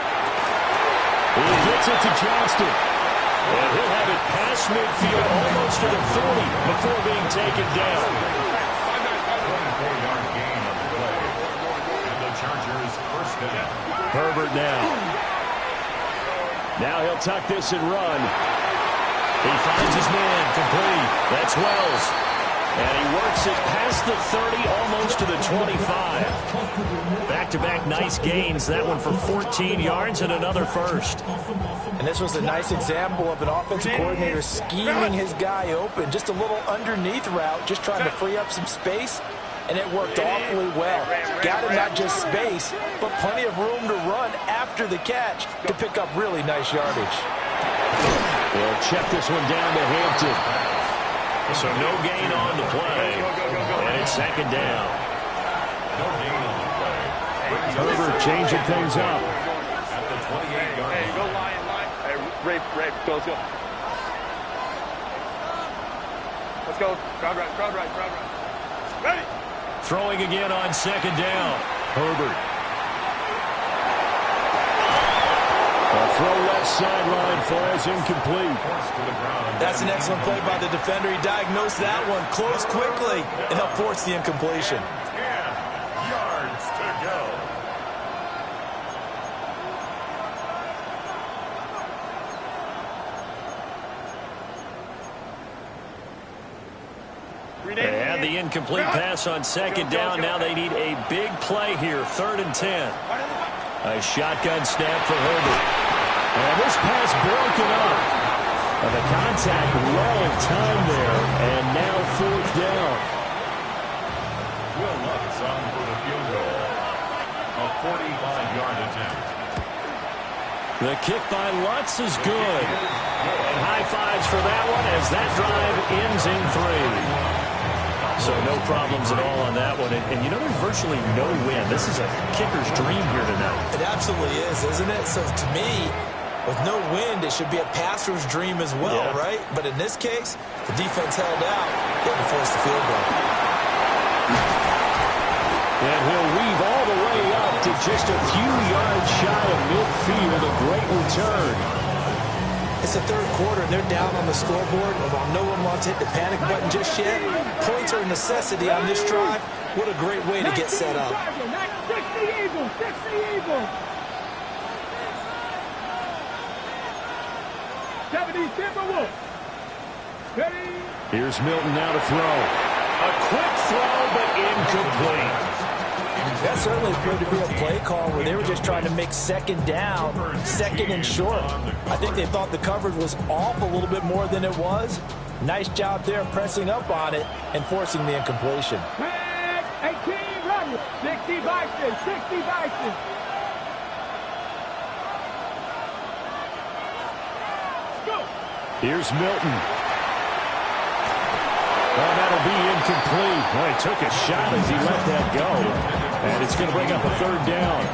D: He gets it to Johnston. And he'll have it past midfield almost to the 30 before being taken down.
G: 24-yard gain on the play. And the Chargers first down.
D: Herbert now. Now he'll tuck this and run. He finds his man, complete. That's Wells. And he works it past the 30, almost to the 25. Back-to-back nice gains. That one for 14 yards and another first.
E: And this was a nice example of an offensive coordinator scheming his guy open. Just a little underneath route, just trying to free up some space. And it worked awfully well. Got him not just space, but plenty of room to run after the catch to pick up really nice yardage.
D: We'll check this one down to Hampton. So no gain on the play. And it's 2nd down.
G: No gain on the play.
D: Herbert changing things up.
G: At the 28-yard line.
F: Hey, go line. Hey, Ray, go, let's go. Let's go. Crowd right. Ready?
D: Throwing again on 2nd down. Herbert. A throw left sideline falls incomplete.
E: That's an excellent play by the defender. He diagnosed that one, closed quickly, and helped force the incompletion.
G: 10 yards to go.
D: And the incomplete pass on 2nd down. Now they need a big play here. 3rd and 10. A shotgun snap for Herbert. And this pass broken up. And the contact well in time there. And now 4th down.
G: Will Lutz on for the field goal. A 45-yard attempt.
D: The kick by Lutz is good. And high fives for that one as that drive ends in 3. So no problems at all on that one. And you know, there's virtually no wind. This is a kicker's dream here tonight.
E: It absolutely is, isn't it? So to me, with no wind, it should be a passer's dream as well, right? But in this case, the defense held out. They had to force the field goal.
D: And he'll weave all the way up to just a few yards shy of midfield. A great return.
E: It's the 3rd quarter, and they're down on the scoreboard. And while no one wants to hit the panic button just yet, points are a necessity on this drive. What a great way to get set up.
H: 60 Eagles. 70 Timberwolves. Ready?
D: Here's Milton now to throw. A quick throw, but incomplete.
E: That certainly appeared to be a play call where they were just trying to make second down, second and short. I think they thought the coverage was off a little bit more than it was. Nice job there pressing up on it and forcing the incompletion.
H: 18, run. 60 Vikings, 60 Vikings. Go.
D: Here's Milton. Oh, that'll be incomplete. Well, he took a shot as he let that go. And it's going to bring up a third down.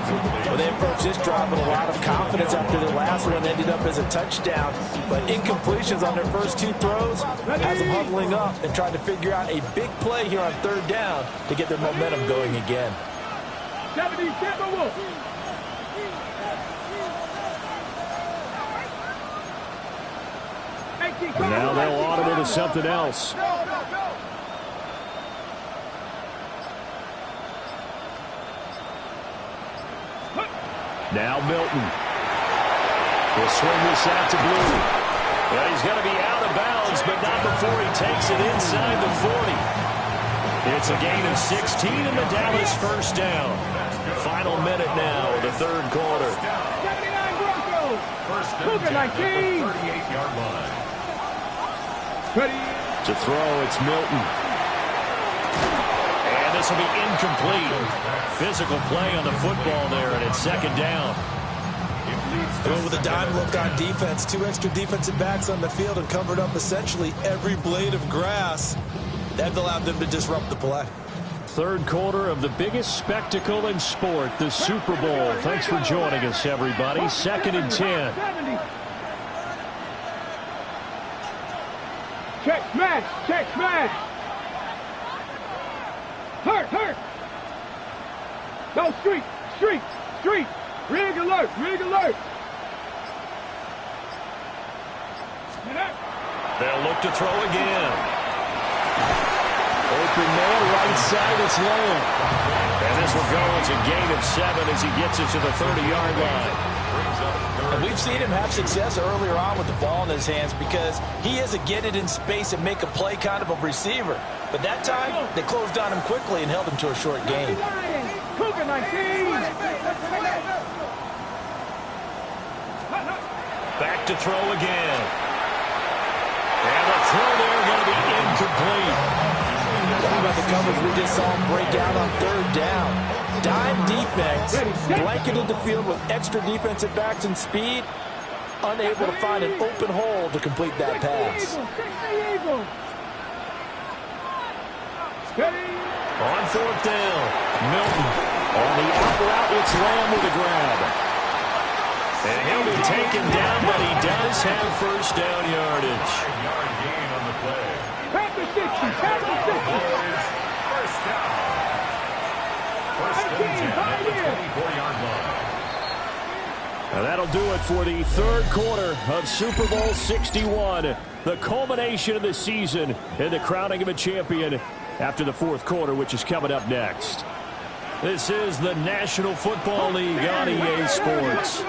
E: Well, they approached this drive with a lot of confidence after their last one ended up as a touchdown. But incompletions on their first two throws has them huddling up and trying to figure out a big play here on third down to get their momentum going again.
H: 77 Wolf.
D: And now they'll audible to something else. Now Milton. He'll swing this out to Blue. Well, he's going to be out of bounds, but not before he takes it inside the 40. It's a gain of 16 in the Dallas first down. Final minute now of the third quarter.
H: 79 Broncos.
G: First and 10 at the 38-yard line.
D: To throw, it's Milton. And this will be incomplete. Physical play on the football there, and it's second down.
E: Going with a dime look on defense. Two extra defensive backs on the field and covered up essentially every blade of grass. That allowed them to disrupt the play.
D: Third quarter of the biggest spectacle in sport, the Super Bowl. Thanks for joining us, everybody. Second and 10.
H: Check smash, check smash. Hurt. Go street. Rig alert.
D: They'll look to throw again. Open man, right side, it's low. And this will go as a gain of 7 as he gets it to the 30-yard line.
E: And we've seen him have success earlier on with the ball in his hands because he is a get it in space and make a play kind of a receiver. But that time, they closed on him quickly and held him to a short gain.
H: Cougar 19.
D: Back to throw again. And the throw there going to be incomplete.
E: How about the coverage we just saw him break out on third down? Dime defense, blanketed the field with extra defensive backs and speed, unable to find an open hole to complete that pass.
D: On fourth down, Milton on the out route. It's Lamb with a grab. And he'll be taken down, but he does have first down yardage.
G: 5-yard gain on the play.
H: First down.
G: First and 10 at the 24-yard line.
D: Now that'll do it for the third quarter of Super Bowl 61. The culmination of the season and the crowning of a champion after the fourth quarter, which is coming up next. This is the National Football League on EA Sports.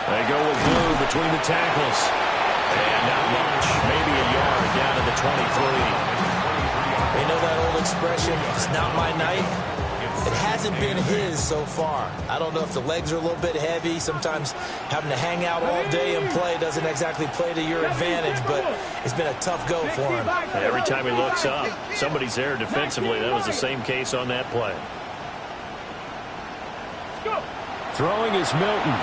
D: They go with Blue between the tackles. And not much, maybe a yard down to the 23.
E: You know that old expression, it's not my night? It hasn't been his so far. I don't know if the legs are a little bit heavy. Sometimes having to hang out all day and play doesn't exactly play to your advantage, but it's been a tough go for him.
D: And every time he looks up, somebody's there defensively. That was the same case on that play. Throwing is Milton.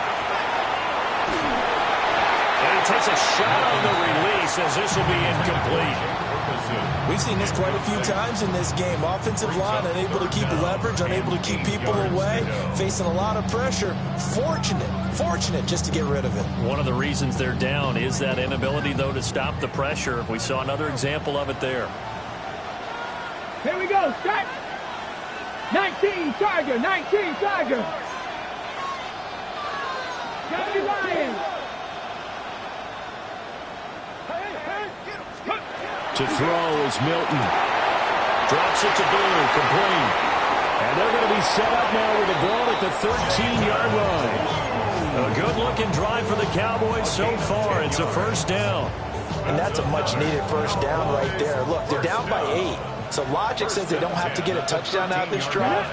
D: And he takes a shot on the release as this will be incomplete.
E: We've seen this quite a few times in this game. Offensive line unable to keep leverage, unable to keep people away, facing a lot of pressure. Fortunate just to get rid of it.
D: One of the reasons they're down is that inability, though, to stop the pressure. We saw another example of it there.
H: Here we go, start. 19 Tiger. Johnny Lions.
D: To throw is Milton. Drops it to Blue, complete. And they're going to be set up now with the ball at the 13-yard line. A good-looking drive for the Cowboys so far. It's a first down.
E: And that's a much-needed first down right there. Look, they're down by 8. So logic says they don't have to get a touchdown out of this drive.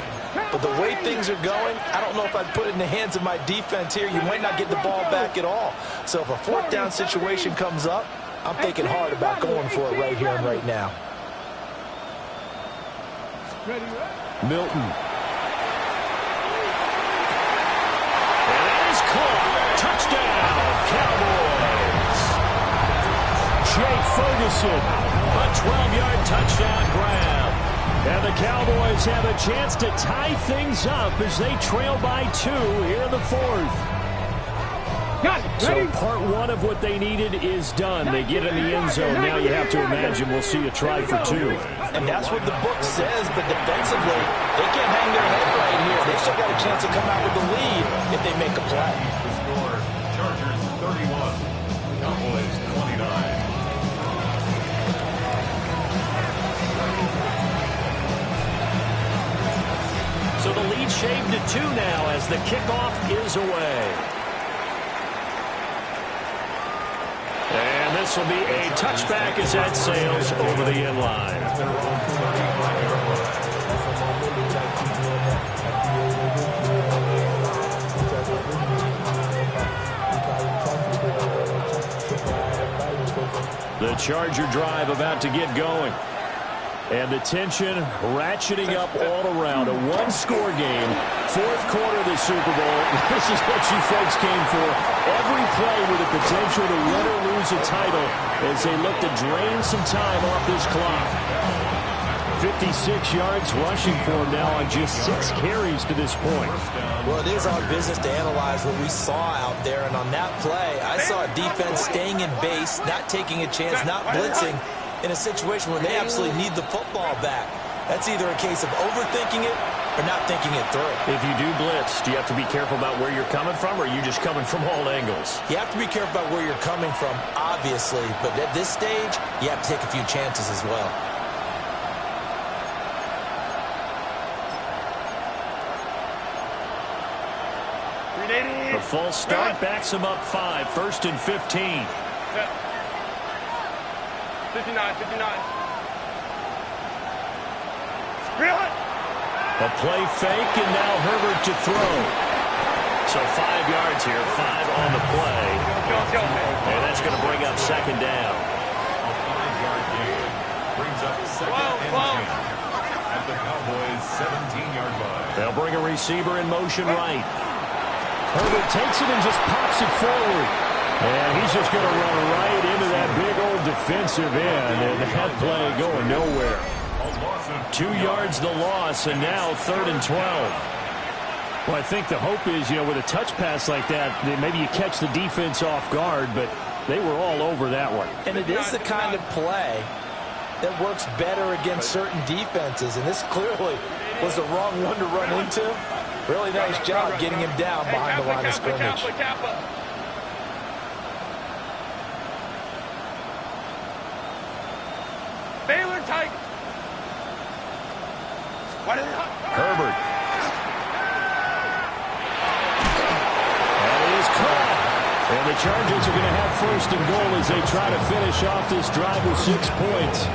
E: But the way things are going, I don't know if I'd put it in the hands of my defense here. You might not get the ball back at all. So if a fourth down situation comes up, I'm thinking hard about going for it right here and right now.
D: Milton. And that is caught. Touchdown, Cowboys. Jake Ferguson, a 12-yard touchdown grab. And the Cowboys have a chance to tie things up as they trail by 2 here in the 4th. So part 1 of what they needed is done. They get in the end zone. Now you have to imagine we'll see a try for 2.
E: And that's what the book says, but defensively, they can't hang their head right here. They still got a chance to come out with the lead if they make a play.
G: The score, Chargers 31, Cowboys 29.
D: So the lead shaved to 2 now as the kickoff is away. And this will be a touchback as that sails over the end line. The Charger drive about to get going. And the tension ratcheting up all around. A one-score game, 4th quarter of the Super Bowl. This is what you folks came for. Every play with the potential to win or lose a title as they look to drain some time off this clock. 56 yards rushing for him now on just 6 carries to this point.
E: Well, it is our business to analyze what we saw out there. And on that play, I saw a defense staying in base, not taking a chance, not blitzing, in a situation where they absolutely need the football back. That's either a case of overthinking it or not thinking it through.
D: If you do blitz, do you have to be careful about where you're coming from, or are you just coming from all angles?
E: You have to be careful about where you're coming from, obviously, but at this stage, you have to take a few chances as well.
D: The false start backs him up 5, 1st and 15.
F: 59.
D: A play fake, and now Herbert to throw. So 5 yards here, 5 on the play. And that's going to bring up 2nd down.
G: A 5-yard gain brings up 2nd and 10 at the Cowboys' 17-yard line.
D: They'll bring a receiver in motion right. Herbert takes it and just pops it forward. And he's just going to run right into that big old defensive end, and that play going nowhere. 2 yards the loss, and now 3rd and 12. Well, I think the hope is, with a touch pass like that, maybe you catch the defense off guard, but they were all over that one.
E: And it is the kind of play that works better against certain defenses, and this clearly was the wrong one to run into. Really nice job getting him down behind the line of scrimmage.
F: Baylor Tigers.
D: Herbert. And it is caught. And the Chargers are going to have 1st and goal as they try to finish off this drive with 6 points.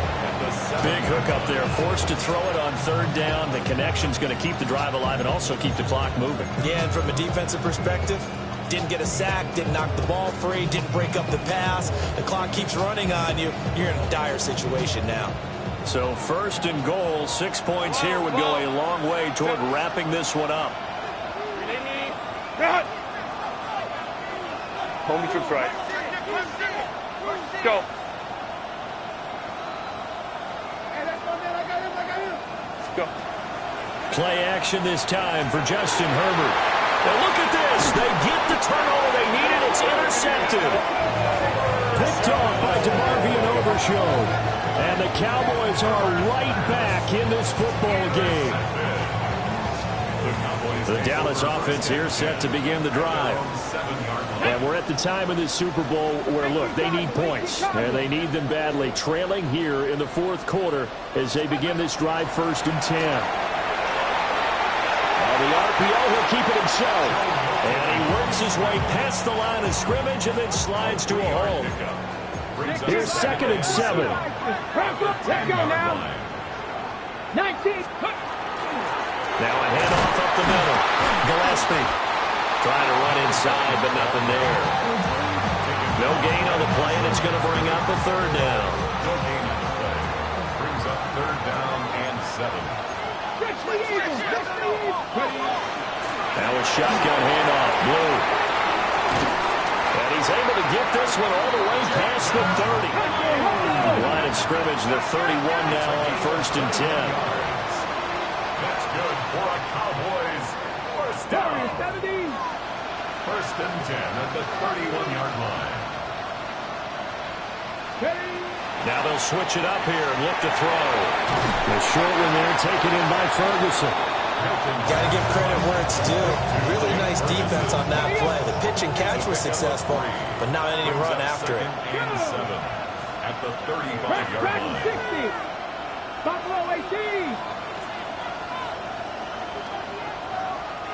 D: Big hook up there, forced to throw it on 3rd down. The connection's going to keep the drive alive and also keep the clock moving.
E: Yeah, and from a defensive perspective, didn't get a sack, didn't knock the ball free, didn't break up the pass. The clock keeps running on you. You're in a dire situation now.
D: So 1st and goal, 6 points here would go a long way toward wrapping this one up.
F: Homie trips right. Go. Go.
D: Play action this time for Justin Herbert. Now look at this. They get the turnover they needed. It's intercepted. Picked off by DeMarvion Overshown. And the Cowboys are right back in this football game. The Dallas offense here set to begin the drive. And we're at the time of this Super Bowl where, look, they need points. And they need them badly. Trailing here in the 4th quarter as they begin this drive 1st and 10. The RPO, he'll keep it himself. And he works his way past the line of scrimmage and then slides to a hole. Here's 2nd and 7.
H: Let's go now. 19.
D: Now a handoff up the middle. Gillespie trying to run inside, but nothing there. No gain on the play, and it's going to bring up a 3rd down.
G: No gain on the play. Brings up 3rd down and 7.
D: Now a shotgun handoff. Blue. And he's able to get this one all the way past the 30. Line of scrimmage, the 31 now on 1st and 10.
G: That's good for a Cowboys 1st down. 1st and 10 at the 31-yard line.
D: Now they'll switch it up here and look to throw. The short one there taken in by Ferguson.
E: Got to give credit where it's due. Really nice defense on that play. The pitch and catch was successful, but not any run after it.
G: And 7 at the 35-yard line.
H: 60. Buffalo 18.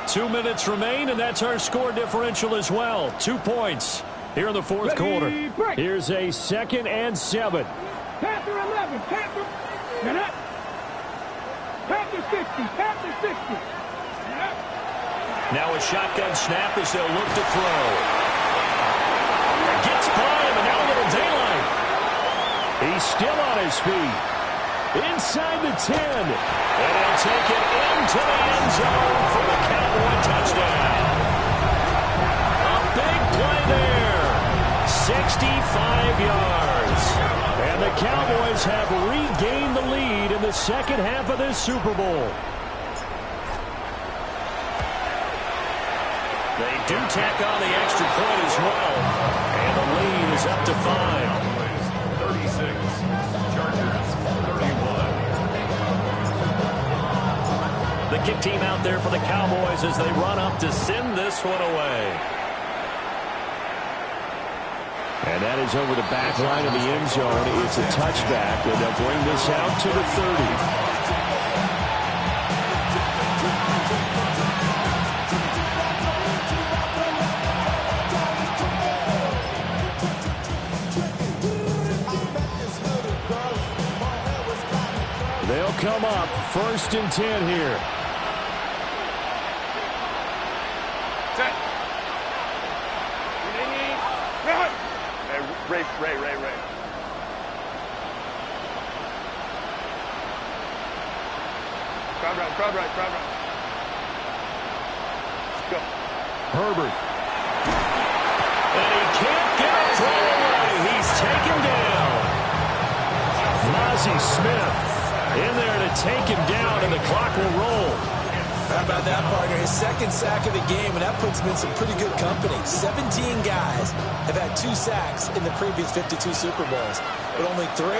D: 2 minutes remain, and that's our score differential as well. 2 points here in the 4th quarter. Here's a 2nd and 7.
H: Panther 11. Panther. Panther 60. Panther 60.
D: Now a shotgun snap as they'll look to throw. Gets by him, and now a little daylight. He's still on his feet. Inside the 10. And he'll take it into the end zone for the Cowboy touchdown. A big play there. 65 yards. And the Cowboys have regained the lead in the 2nd half of this Super Bowl. They do tack on the extra point as well. And the lead is up to 5.
G: 36. Chargers 31.
D: The kick team out there for the Cowboys as they run up to send this one away. And that is over the back line of the end zone. It's a touchback, and they'll bring this out to the 30. They'll come up 1st and 10 here.
F: Set. Ray. Crowd right. Go.
D: Herbert. And he can't get it thrown away. He's taken down. Mozzie Smith in there to take him down, and the clock will roll.
E: How about that, partner? His 2nd sack of the game, and that puts him in some pretty good company. 17 guys have had 2 sacks in the previous 52 Super Bowls, but only 3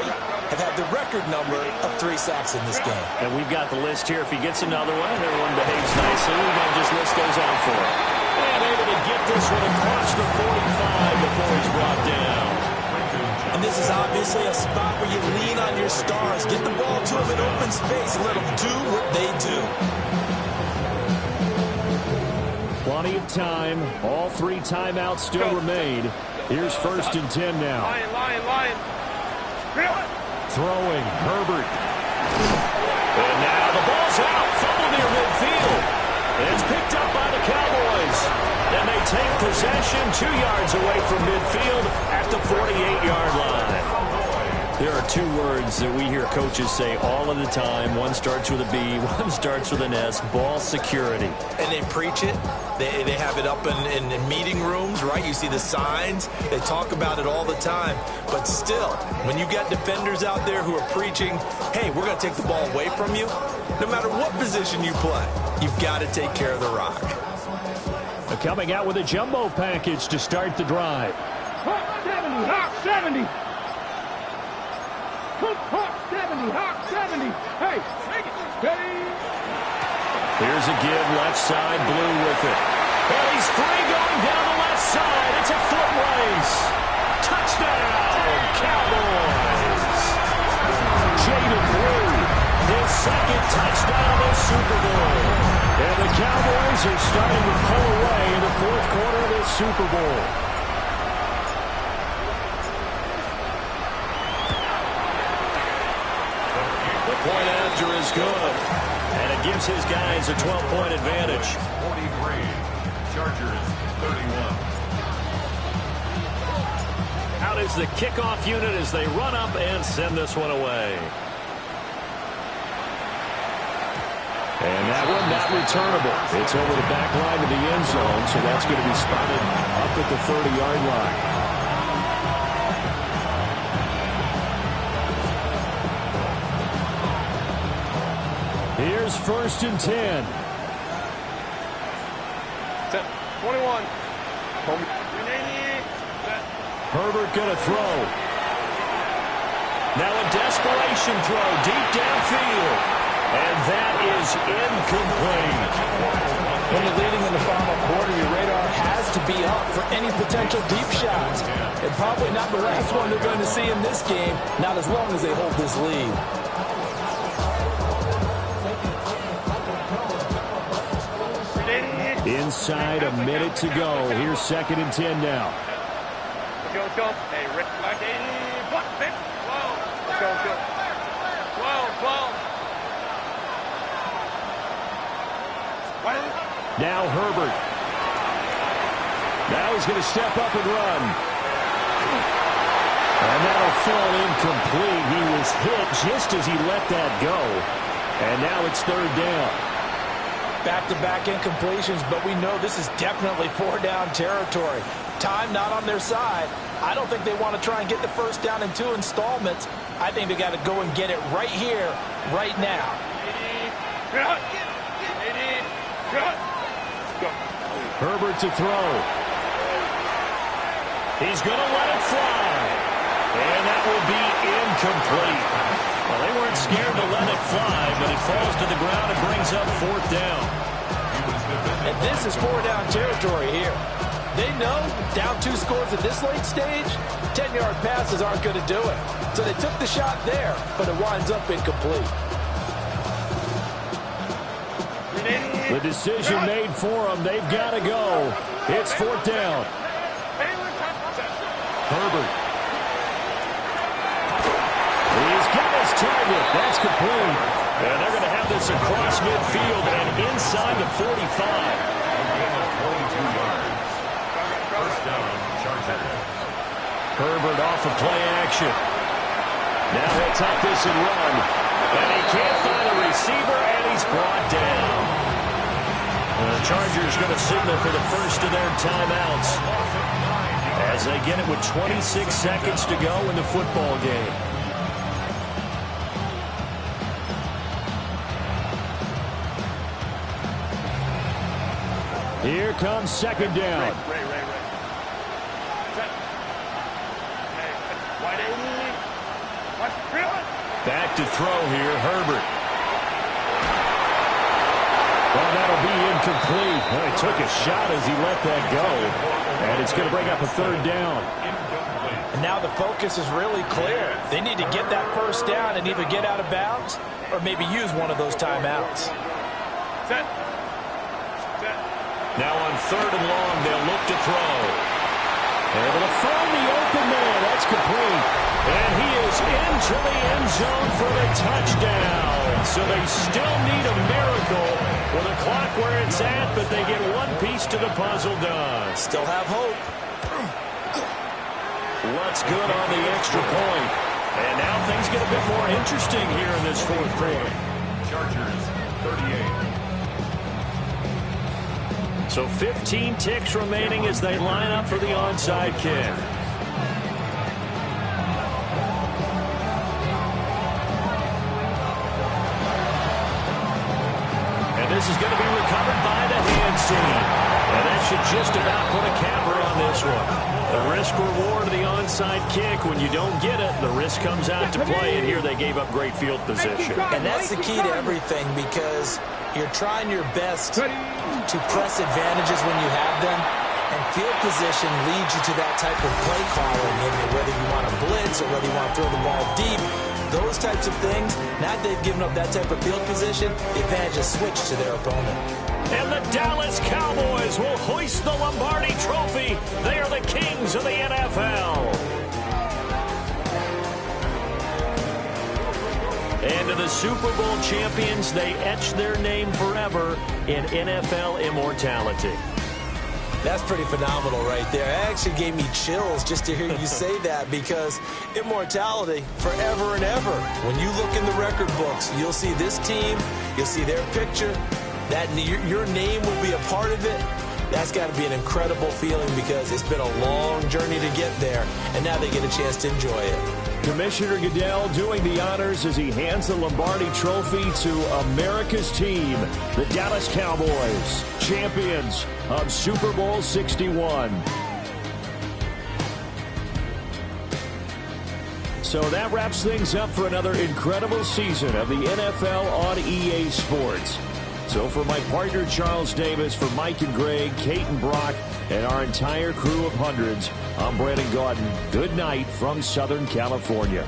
E: have had the record number of 3 sacks in this game.
D: And we've got the list here. If he gets another one and everyone behaves nicely, we might just list those out for him. And able to get this one across the 45 before he's brought down.
E: And this is obviously a spot where you lean on your stars. Get the ball to them in open space and let them do what they do.
D: Plenty of time. All 3 timeouts still remain. Here's 1st and 10 now.
F: Lion.
D: Throwing, Herbert. And now the ball's out. Fumble near midfield. And it's picked up by the Cowboys. And they take possession 2 yards away from midfield at the 48-yard line. There are 2 words that we hear coaches say all of the time. One starts with a B, one starts with an S. Ball security.
E: And they preach it. They have it up in meeting rooms, right? You see the signs. They talk about it all the time. But still, when you got defenders out there who are preaching, hey, we're going to take the ball away from you, no matter what position you play, you've got to take care of the rock.
D: Coming out with a jumbo package to start the drive.
H: Hawk 70. Hawk 70. Hawk 70. Hawk 70. Hey, take it. Ready.
D: Here's a give, left side, Blue with it. And he's free going down the left side. It's a foot race. Touchdown, Cowboys. Jaden Blue, his 2nd touchdown this Super Bowl. And the Cowboys are starting to pull away in the 4th quarter of this Super Bowl. after is good. And it gives his guys a 12-point advantage.
G: 43. Chargers 31.
D: Out is the kickoff unit as they run up and send this one away. And that one not returnable. It's over the back line of the end zone, so that's going to be spotted up at the 30-yard line. Here's 1st and 10.
F: 21.
D: Herbert going to throw. Now a desperation throw deep downfield. And that is incomplete.
E: When you're leading in the final quarter, your radar has to be up for any potential deep shots. And probably not the last one they're going to see in this game, not as long as they hold this lead.
D: Inside a minute to go. Here's 2nd and 10 now.
F: Let's go. Hey, Rick. Let's go. 12.
D: Now Herbert. Now he's going to step up and run. And that'll fall incomplete. He was hit just as he let that go. And now it's 3rd down.
E: Back-to-back incompletions, but we know this is definitely 4-down territory. Time not on their side. I don't think they want to try and get the 1st down in 2 installments. I think they got to go and get it right here, right now.
D: Herbert to throw. He's going to let it fly. And that will be incomplete. Well, they weren't scared to let it fly, but it falls to the ground and brings up 4th down.
E: And this is 4-down territory here. They know down 2 scores at this late stage, 10-yard passes aren't going to do it. So they took the shot there, but it winds up incomplete.
D: The decision made for them. They've got to go. It's 4th down. Herbert. He's got his target. That's complete. And they're going to have this across midfield and inside the 45.
G: 22 yards. 1st down, Chargers.
D: Herbert off of play action. Now he'll top this and run. And he can't find a receiver, and he's brought down. The Chargers going to signal for the first of their timeouts as they get it with 26 seconds to go in the football game. Here comes 2nd down. Back to throw here, Herbert. Well, that'll be incomplete. Well, he took a shot as he let that go. And it's going to bring up a 3rd down.
E: And now the focus is really clear. They need to get that 1st down and either get out of bounds or maybe use one of those timeouts.
D: Now on 3rd and long, they'll look to throw. Able to find the open man. That's complete. And he is into the end zone for the touchdown. So they still need a miracle with the clock where it's at, but they get one piece to the puzzle done.
E: Still have hope.
D: What's good on the extra point? And now things get a bit more interesting here in this 4th quarter.
G: Chargers 38.
D: So 15 ticks remaining as they line up for the onside kick. And this is going to be recovered by the hands team. And that should just about put a capper on this one. The risk-reward of the onside kick, when you don't get it, the risk comes out to play, and here they gave up great field position.
E: And that's the key to everything, because you're trying your best to press advantages when you have them, and field position leads you to that type of play calling, whether you want to blitz or whether you want to throw the ball deep. Those types of things, now that they've given up that type of field position, the advantage is switched to their opponent.
D: And the Dallas Cowboys will hoist the Lombardi Trophy. They are the kings of the NFL. And to the Super Bowl champions, they etch their name forever in NFL immortality.
E: That's pretty phenomenal right there. It actually gave me chills just to hear you say that, because immortality forever and ever. When you look in the record books, you'll see this team, you'll see their picture, that your name will be a part of it. That's got to be an incredible feeling, because it's been a long journey to get there, and now they get a chance to enjoy it.
D: Commissioner Goodell doing the honors as he hands the Lombardi Trophy to America's team, the Dallas Cowboys, champions of Super Bowl 61. So that wraps things up for another incredible season of the NFL on EA Sports. So for my partner Charles Davis, for Mike and Greg, Kate and Brock, and our entire crew of hundreds, I'm Brandon Gaudin. Good night from Southern California.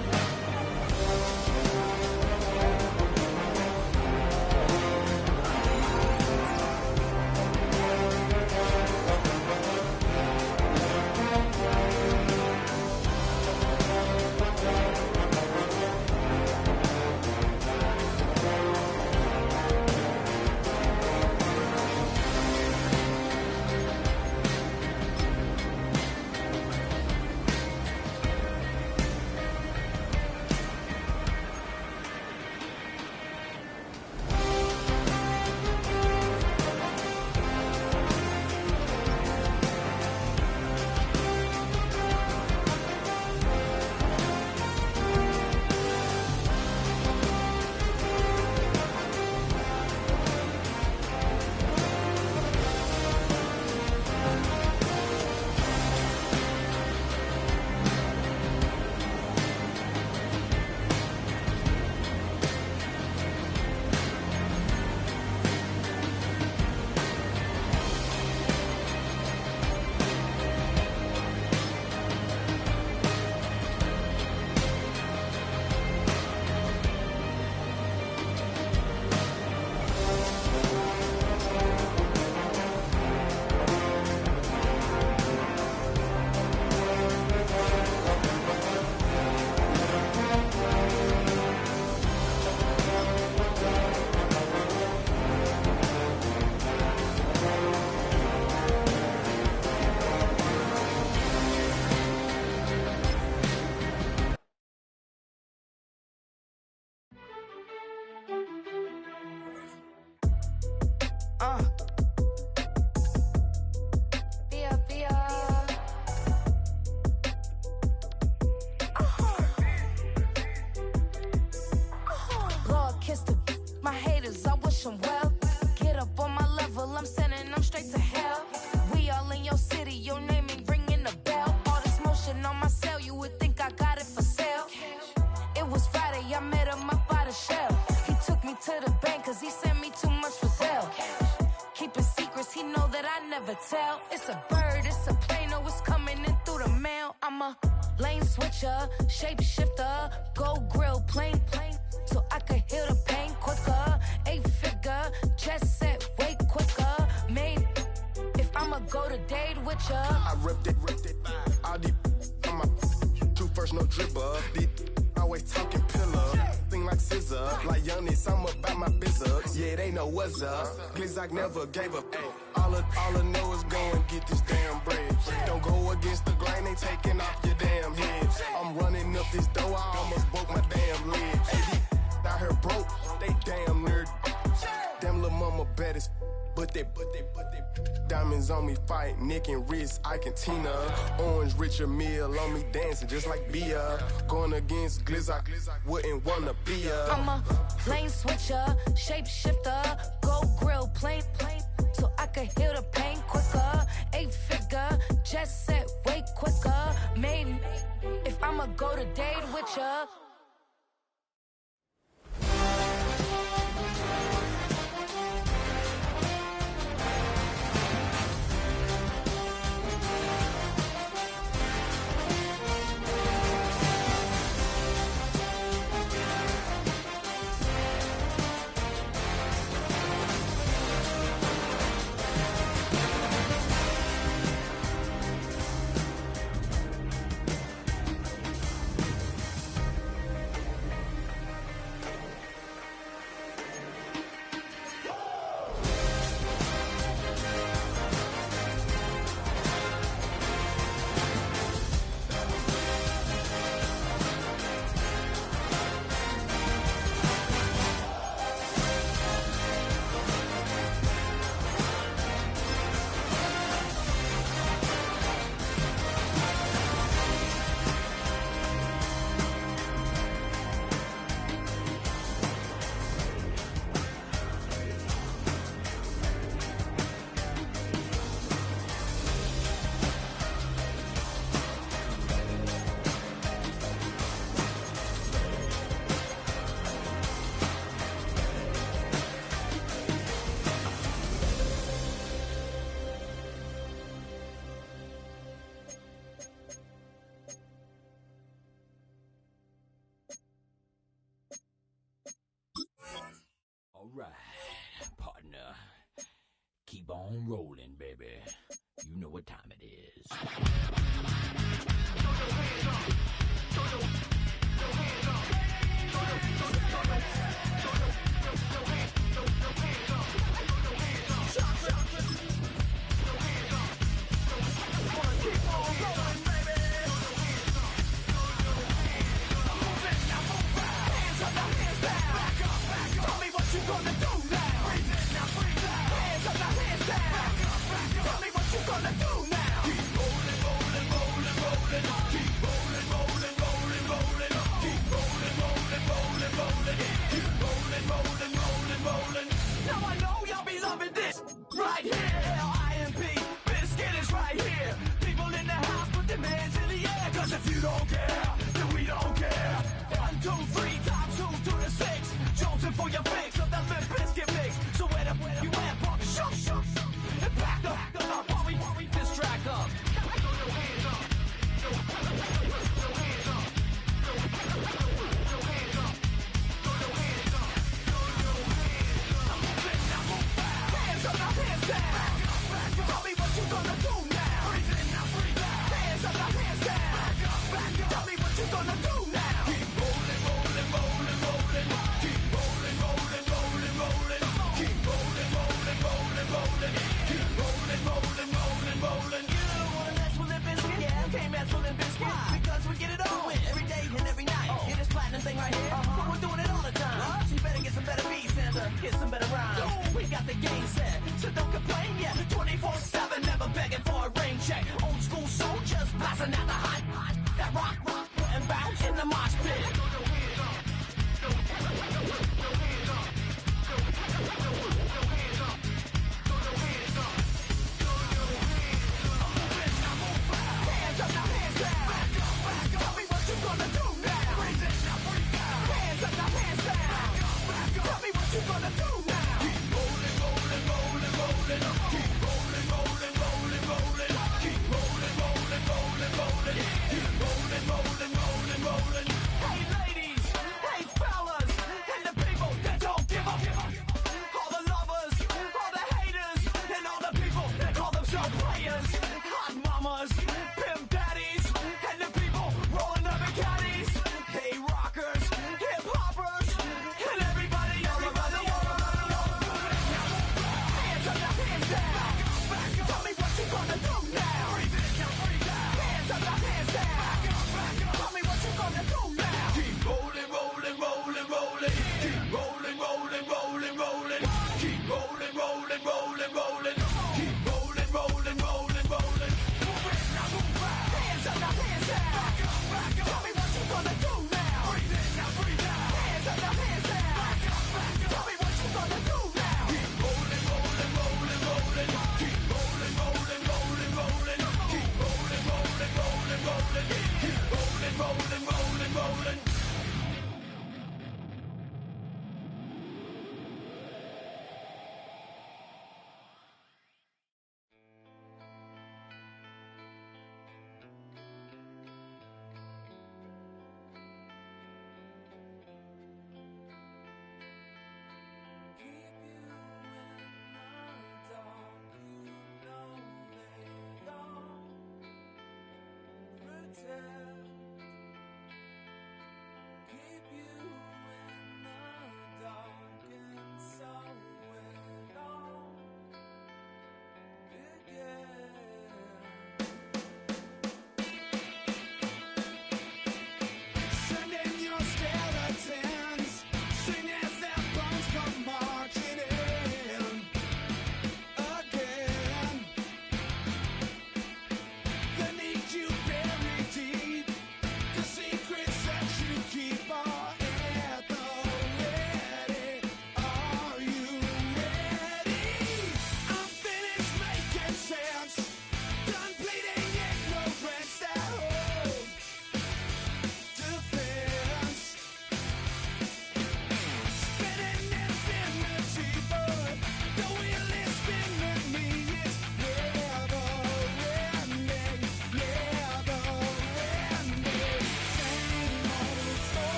B: My haters, I wish them well. Get up on my level, I'm sending them straight to hell. We all in your city, your name ain't ringing the bell. All this motion on my cell, you would think I got it for sale. It was Friday, I met him up by the shell. He took me to the bank, cause he sent me too much for sale. Keeping secrets, he know that I never tell. It's a bird, it's a plane, oh, it's coming in through the mail. I'm a lane switcher, shape shifter, go grill, plain, so I could heal the pain quicker. 8-figure, chest set way quicker. Made if I'ma go to date with ya.
A: I ripped it. All these on my two first, no dribble. These always talking pillar. Thing like scissor. Like youngest, I'm about my business. Yeah, they know what's up. Glizzock never gave up. All I know is go and get this damn bread. Don't go against the grain, they taking off your damn heads. I'm running up this door, I almost broke my damn leg. Out here broke, they damn nerd. Damn little mama bad as but they diamonds on me fight, neck and wrist, I can Tina. Orange Richard Mill on me dancing just like Bia. Going against Glizzock, wouldn't wanna be ya.
B: I'm a lane switcher, shape shifter, go grill, plain, so I could heal the pain quicker. 8-figure, just set way quicker. Made if I'ma go to date with ya.
I: rolling, baby. You know what time it is.
B: Right here, IMP, Biscuit is right here. People in the house, put their hands in the air. Cause if you don't care, then we don't care. 1, 2, 3, times 2 to the 6. Jonesing for your fix of that Limp Biscuit mix. So where the you at, punk? Shoot. And back up, while we distract up. Throw your hands up. Throw your hands up. Throw your hands up. Throw your hands up. Throw your hands up. I'm moving, now move fast. Hands up, now hands down. Tell me what you gonna do now. Breathe in, now breathe out. Hands up, now hands down. Back up. Tell me what you gonna do now. Keep rolling, rolling, rolling, rolling. Keep rolling, rolling, rolling, rolling. Keep rolling, rolling, rolling, rolling. Keep rolling, rolling, rolling, rolling. You don't wanna mess with Limp Bizkit? Yeah, can't mess with Limp Bizkit. Because we get it on every day and every night. Hear this platinum thing right here? But we're doing it all the time. So you better get some better beats and get some better rhymes. We got the game set, so don't complain yet. 24/7, never begging for a rain check. Old school soldiers blasting out the hot. That rock, and bounce in the mosh pit.